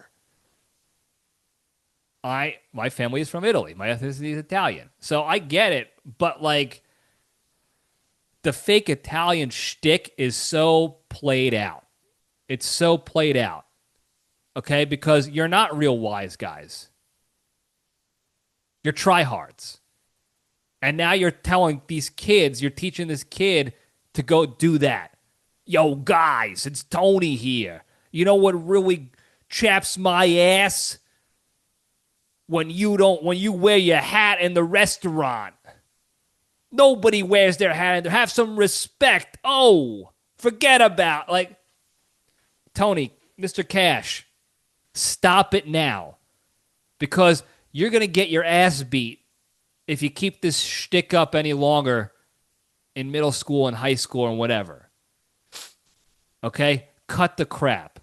My family is from Italy. My ethnicity is Italian. So I get it, but like the fake Italian shtick is so played out. It's so played out. Okay? Because you're not real wise guys. You're tryhards. And now you're telling these kids, you're teaching this kid to go do that. Yo, guys, it's Tony here. You know what really chaps my ass? When you wear your hat in the restaurant. Nobody wears their hat. Have some respect. Oh, forget about, Tony, Mr. Cash, stop it now. Because you're going to get your ass beat if you keep this shtick up any longer in middle school and high school and whatever. Okay? Cut the crap.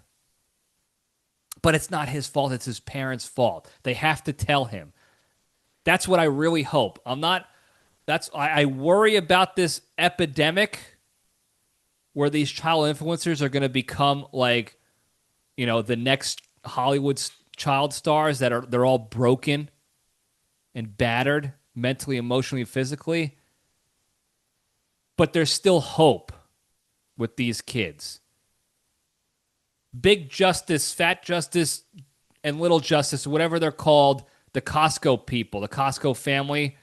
But it's not his fault. It's his parents' fault. They have to tell him. That's what I really hope. I worry about this epidemic where these child influencers are going to become like, the next Hollywood child stars they're all broken and battered mentally, emotionally, physically. But there's still hope with these kids. Big Justice, Fat Justice, and Little Justice, whatever they're called, the Costco people, the Costco family.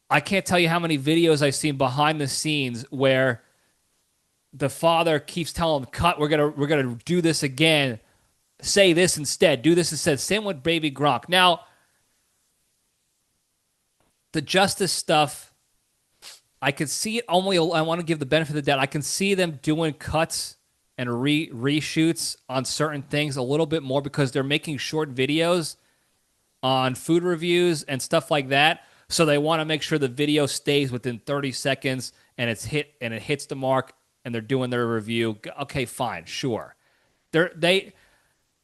I can't tell you how many videos I've seen behind the scenes where the father keeps telling them, cut, we're gonna do this again. Say this instead. Do this instead. Same with Baby Gronk. Now, the justice stuff, I could see it only. I want to give the benefit of the doubt. I can see them doing cuts and reshoots on certain things a little bit more because they're making short videos on food reviews and stuff like that. So they want to make sure the video stays within 30 seconds and it hits the mark and they're doing their review. Okay, fine, sure.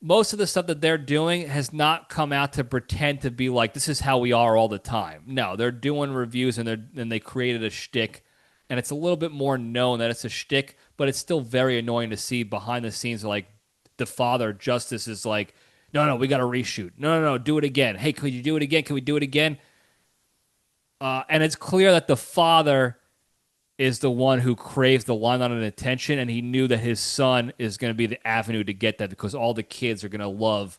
Most of the stuff that they're doing has not come out to pretend to be like, this is how we are all the time. No, they're doing reviews and they created a shtick, and it's a little bit more known that it's a shtick, but it's still very annoying to see behind the scenes, like the father, Justice, is like, no, we got to reshoot. No, do it again. Hey, could you do it again? Can we do it again? And it's clear that the father is the one who craves the limelight and attention, and he knew that his son is going to be the avenue to get that because all the kids are going to love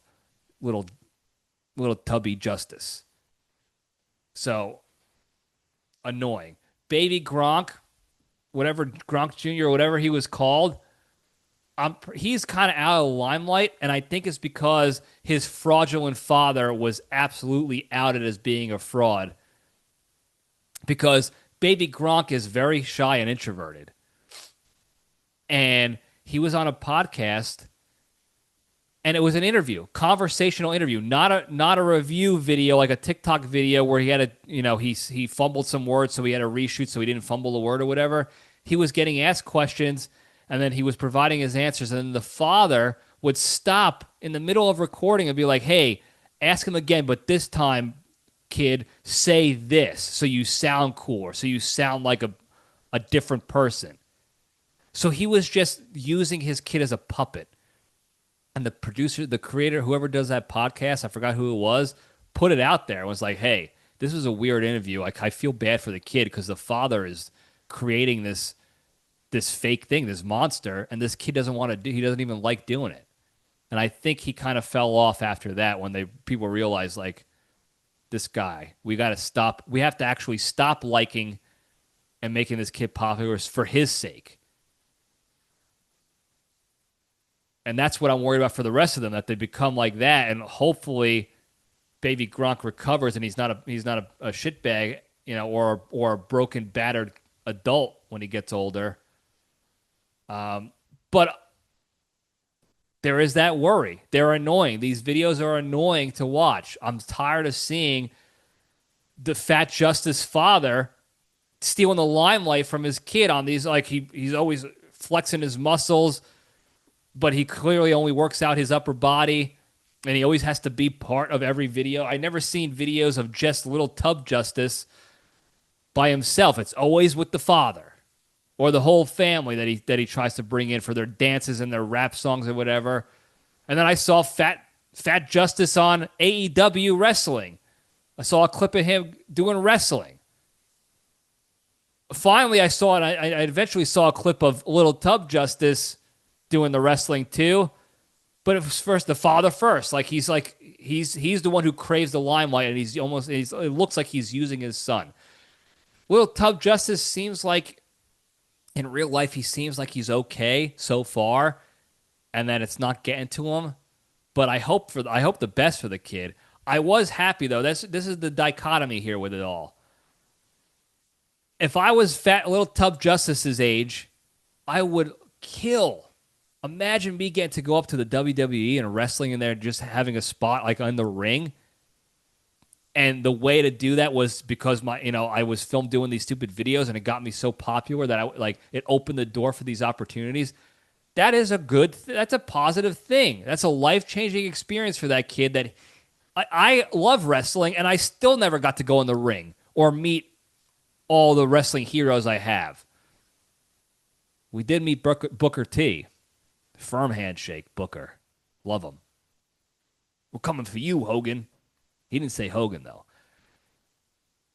little tubby Justice. So, annoying. Baby Gronk, whatever, Gronk Jr., whatever he was called, he's kind of out of the limelight, and I think it's because his fraudulent father was absolutely outed as being a fraud. Because Baby Gronk is very shy and introverted. And he was on a podcast, and it was an interview, conversational interview, not a review video like a TikTok video where he had he fumbled some words, so he had to reshoot so he didn't fumble the word or whatever. He was getting asked questions, and then he was providing his answers, and then the father would stop in the middle of recording and be like, hey, ask him again, but this time, kid, say this so you sound cooler, so you sound like a different person. So he was just using his kid as a puppet. And the producer, the creator, whoever does that podcast, I forgot who it was, put it out there and was like, hey, this was a weird interview. Like, I feel bad for the kid because the father is creating this fake thing, this monster, and this kid doesn't want to do, he doesn't even like doing it. And I think he kind of fell off after that when people realized, like, this guy, we got to stop. We have to actually stop liking and making this kid popular for his sake. And that's what I'm worried about for the rest of them, that they become like that. And hopefully Baby Gronk recovers and he's not a shitbag, or a broken, battered adult when he gets older. But there is that worry. They're annoying. These videos are annoying to watch. I'm tired of seeing the Fat Justice father stealing the limelight from his kid on these, like he's always flexing his muscles, but he clearly only works out his upper body, and he always has to be part of every video. I never seen videos of just little Tub Justice by himself. It's always with the father or the whole family that he tries to bring in for their dances and their rap songs or whatever. And then I saw Fat Justice on AEW wrestling. I saw a clip of him doing wrestling. Finally, I saw it. I eventually saw a clip of Little Tub Justice doing the wrestling too. But it was first the father first. He's the one who craves the limelight, and it looks like he's using his son. Little Tub Justice seems like, in real life, he seems like he's okay so far, and that it's not getting to him. But I hope the best for the kid. I was happy though. This is the dichotomy here with it all. If I was Fat Little Tub Justice's age, I would kill. Imagine me getting to go up to the WWE and wrestling in there, just having a spot like in the ring. And the way to do that was because I was filmed doing these stupid videos, and it got me so popular that it opened the door for these opportunities. That is that's a positive thing. That's a life-changing experience for that kid. That I love wrestling, and I still never got to go in the ring or meet all the wrestling heroes I have. We did meet Booker T. Firm handshake, Booker. Love him. We're coming for you, Hogan. He didn't say Hogan, though.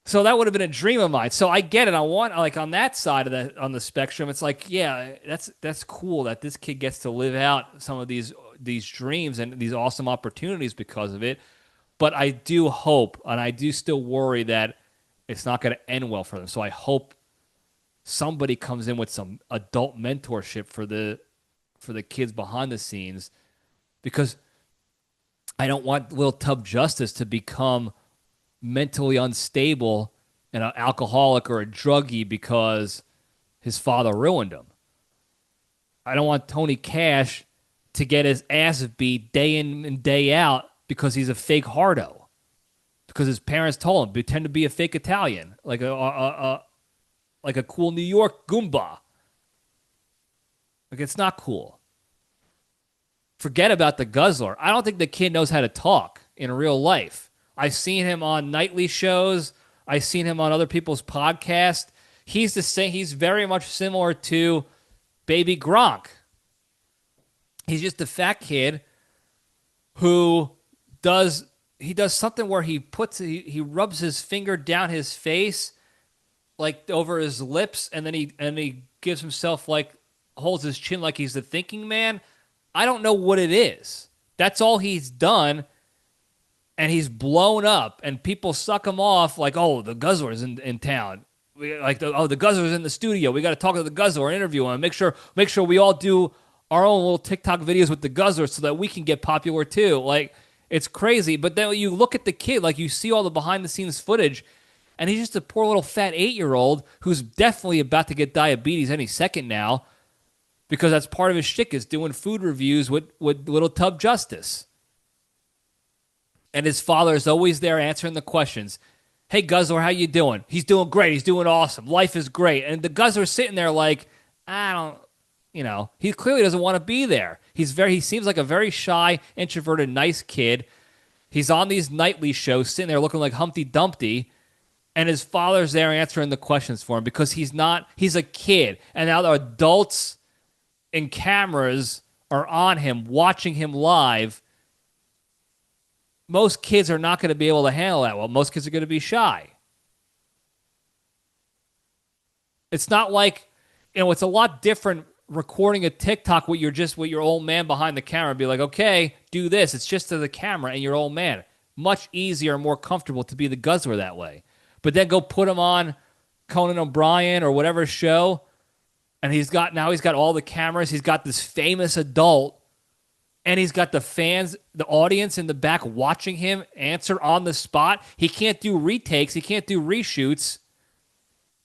So that would have been a dream of mine. So I get it. I want, like, on that side of on the spectrum, it's like, yeah, that's cool that this kid gets to live out some of these dreams and these awesome opportunities because of it. But I do hope, and I do still worry that it's not going to end well for them. So I hope somebody comes in with some adult mentorship for the kids behind the scenes, because I don't want little Tub Justice to become mentally unstable and an alcoholic or a druggie because his father ruined him. I don't want Tony Cash to get his ass beat day in and day out because he's a fake hardo. Because his parents told him, pretend to be a fake Italian, like a cool New York Goomba. Like, it's not cool. Forget about the guzzler. I don't think the kid knows how to talk in real life. I've seen him on nightly shows. I've seen him on other people's podcasts. He's the same. He's very much similar to Baby Gronk. He's just a fat kid who does something where he rubs his finger down his face, like over his lips, and then he gives himself, like, holds his chin like he's the thinking man. I don't know what it is. That's all he's done, and he's blown up, and people suck him off like, oh, the guzzler's in town. The guzzler's in the studio. We got to talk to the guzzler and interview him. Make sure we all do our own little TikTok videos with the guzzler so that we can get popular too. Like, it's crazy. But then you look at the kid, like, you see all the behind-the-scenes footage, and he's just a poor little fat 8-year-old who's definitely about to get diabetes any second now, because that's part of his shtick, is doing food reviews with little Tub Justice. And his father is always there answering the questions. Hey, Guzzler, how you doing? He's doing great. He's doing awesome. Life is great. And the Guzzler's sitting there like, he clearly doesn't want to be there. He seems like a very shy, introverted, nice kid. He's on these nightly shows sitting there looking like Humpty Dumpty, and his father's there answering the questions for him because he's a kid. And now the adults and cameras are on him, watching him live. Most kids are not going to be able to handle that well. Most kids are going to be shy. It's not like, it's a lot different recording a TikTok with your old man behind the camera and be like, okay, do this. It's just to the camera and your old man. Much easier and more comfortable to be the guzzler that way. But then go put him on Conan O'Brien or whatever show, and he's got all the cameras. He's got this famous adult, and he's got the fans, the audience in the back watching him answer on the spot. He can't do retakes. He can't do reshoots.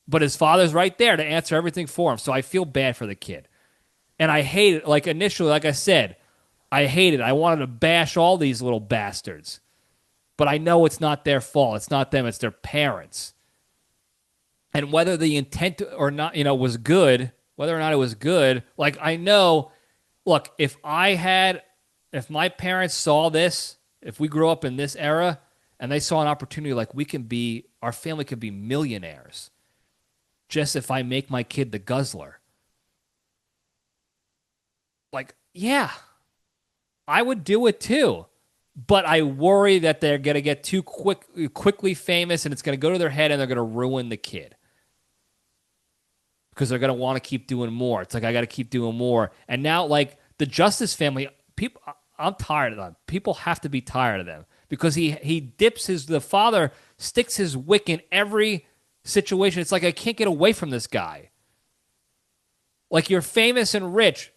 But his father's right there to answer everything for him. So I feel bad for the kid. And I hate it. Like, initially, like I said, I hate it. I wanted to bash all these little bastards. But I know it's not their fault. It's not them. It's their parents. And whether the intent or not, was good, whether or not it was good, like, I know, look, if my parents saw this, if we grew up in this era and they saw an opportunity, like, our family could be millionaires just if I make my kid the guzzler. Like, yeah, I would do it too. But I worry that they're going to get too quickly famous, and it's going to go to their head, and they're going to ruin the kid. Because they're going to want to keep doing more. It's like, I got to keep doing more. And now, like, the Justice family, I'm tired of them. People have to be tired of them. Because the father sticks his wick in every situation. It's like, I can't get away from this guy. Like, you're famous and rich.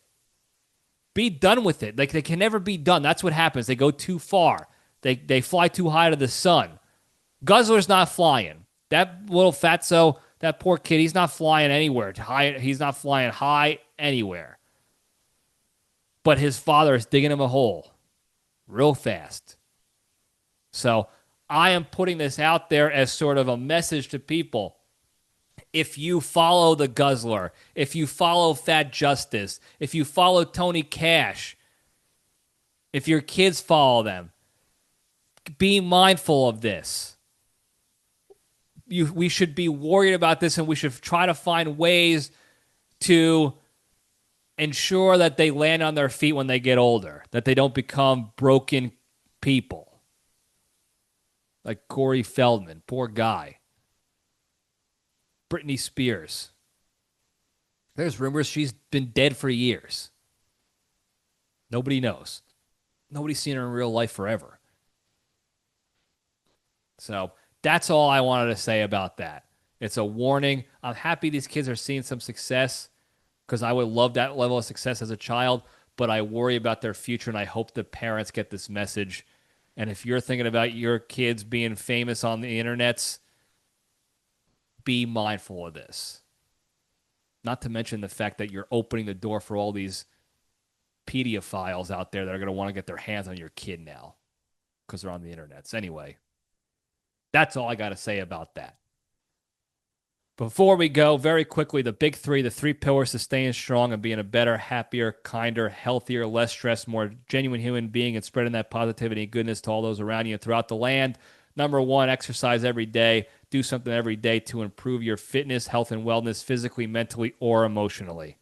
Be done with it. Like, they can never be done. That's what happens. They go too far. They fly too high to the sun. Guzzler's not flying. That little fatso, that poor kid, he's not flying anywhere. He's not flying high anywhere. But his father is digging him a hole real fast. So I am putting this out there as sort of a message to people. If you follow the Guzzler, if you follow Fat Justice, if you follow Tony Cash, if your kids follow them, be mindful of this. We should be worried about this, and we should try to find ways to ensure that they land on their feet when they get older, that they don't become broken people. Like Corey Feldman, poor guy. Britney Spears. There's rumors she's been dead for years. Nobody knows. Nobody's seen her in real life forever. So that's all I wanted to say about that. It's a warning. I'm happy these kids are seeing some success because I would love that level of success as a child, but I worry about their future, and I hope the parents get this message. And if you're thinking about your kids being famous on the internets, be mindful of this. Not to mention the fact that you're opening the door for all these pedophiles out there that are going to want to get their hands on your kid now because they're on the internets. Anyway, that's all I got to say about that. Before we go, very quickly, the big three, the three pillars to staying strong and being a better, happier, kinder, healthier, less stressed, more genuine human being and spreading that positivity and goodness to all those around you and throughout the land. Number one, exercise every day. Do something every day to improve your fitness, health, and wellness physically, mentally, or emotionally.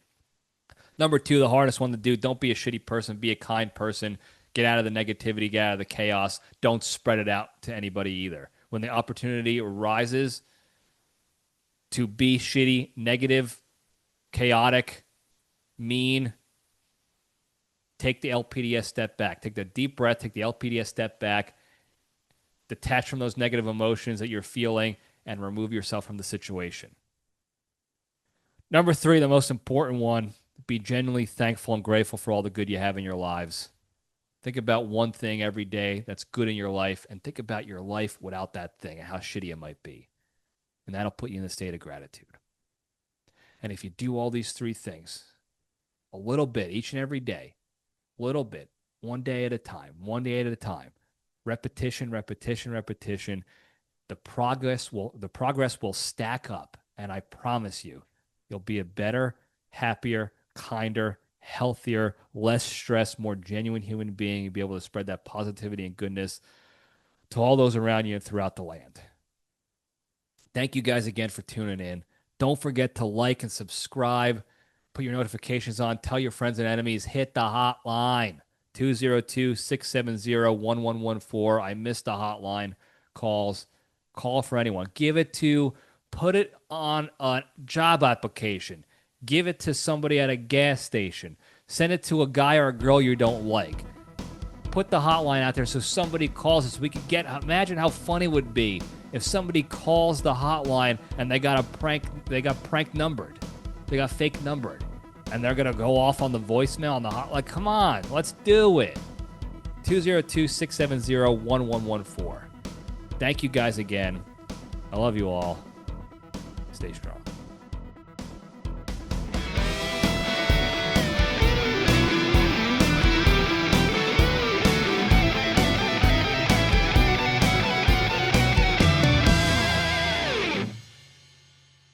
Number two, the hardest one to do, don't be a shitty person. Be a kind person. Get out of the negativity. Get out of the chaos. Don't spread it out to anybody either. When the opportunity arises to be shitty, negative, chaotic, mean, take the LPDS step back. Take the deep breath. Take the LPDS step back. Detach from those negative emotions that you're feeling and remove yourself from the situation. Number three, the most important one, be genuinely thankful and grateful for all the good you have in your lives. Think about one thing every day that's good in your life, and think about your life without that thing and how shitty it might be. And that'll put you in a state of gratitude. And if you do all these three things, a little bit each and every day, a little bit, one day at a time, repetition, repetition, repetition, the progress will stack up, and I promise you, you'll be a better, happier, kinder, healthier, less stressed, more genuine human being. You'll be able to spread that positivity and goodness to all those around you and throughout the land. Thank you guys again for tuning in. Don't forget to like and subscribe. Put your notifications on. Tell your friends and enemies. Hit the hotline. 202-670-1114. I missed the hotline calls. Call for anyone. Put it on a job application. Give it to somebody at a gas station. Send it to a guy or a girl you don't like. Put the hotline out there so somebody calls us. We could imagine how funny it would be if somebody calls the hotline and they got prank numbered. They got fake numbered. And they're going to go off on the voicemail on the hotline. Like, come on, let's do it. 202-670-1114. Thank you guys again. I love you all. Stay strong.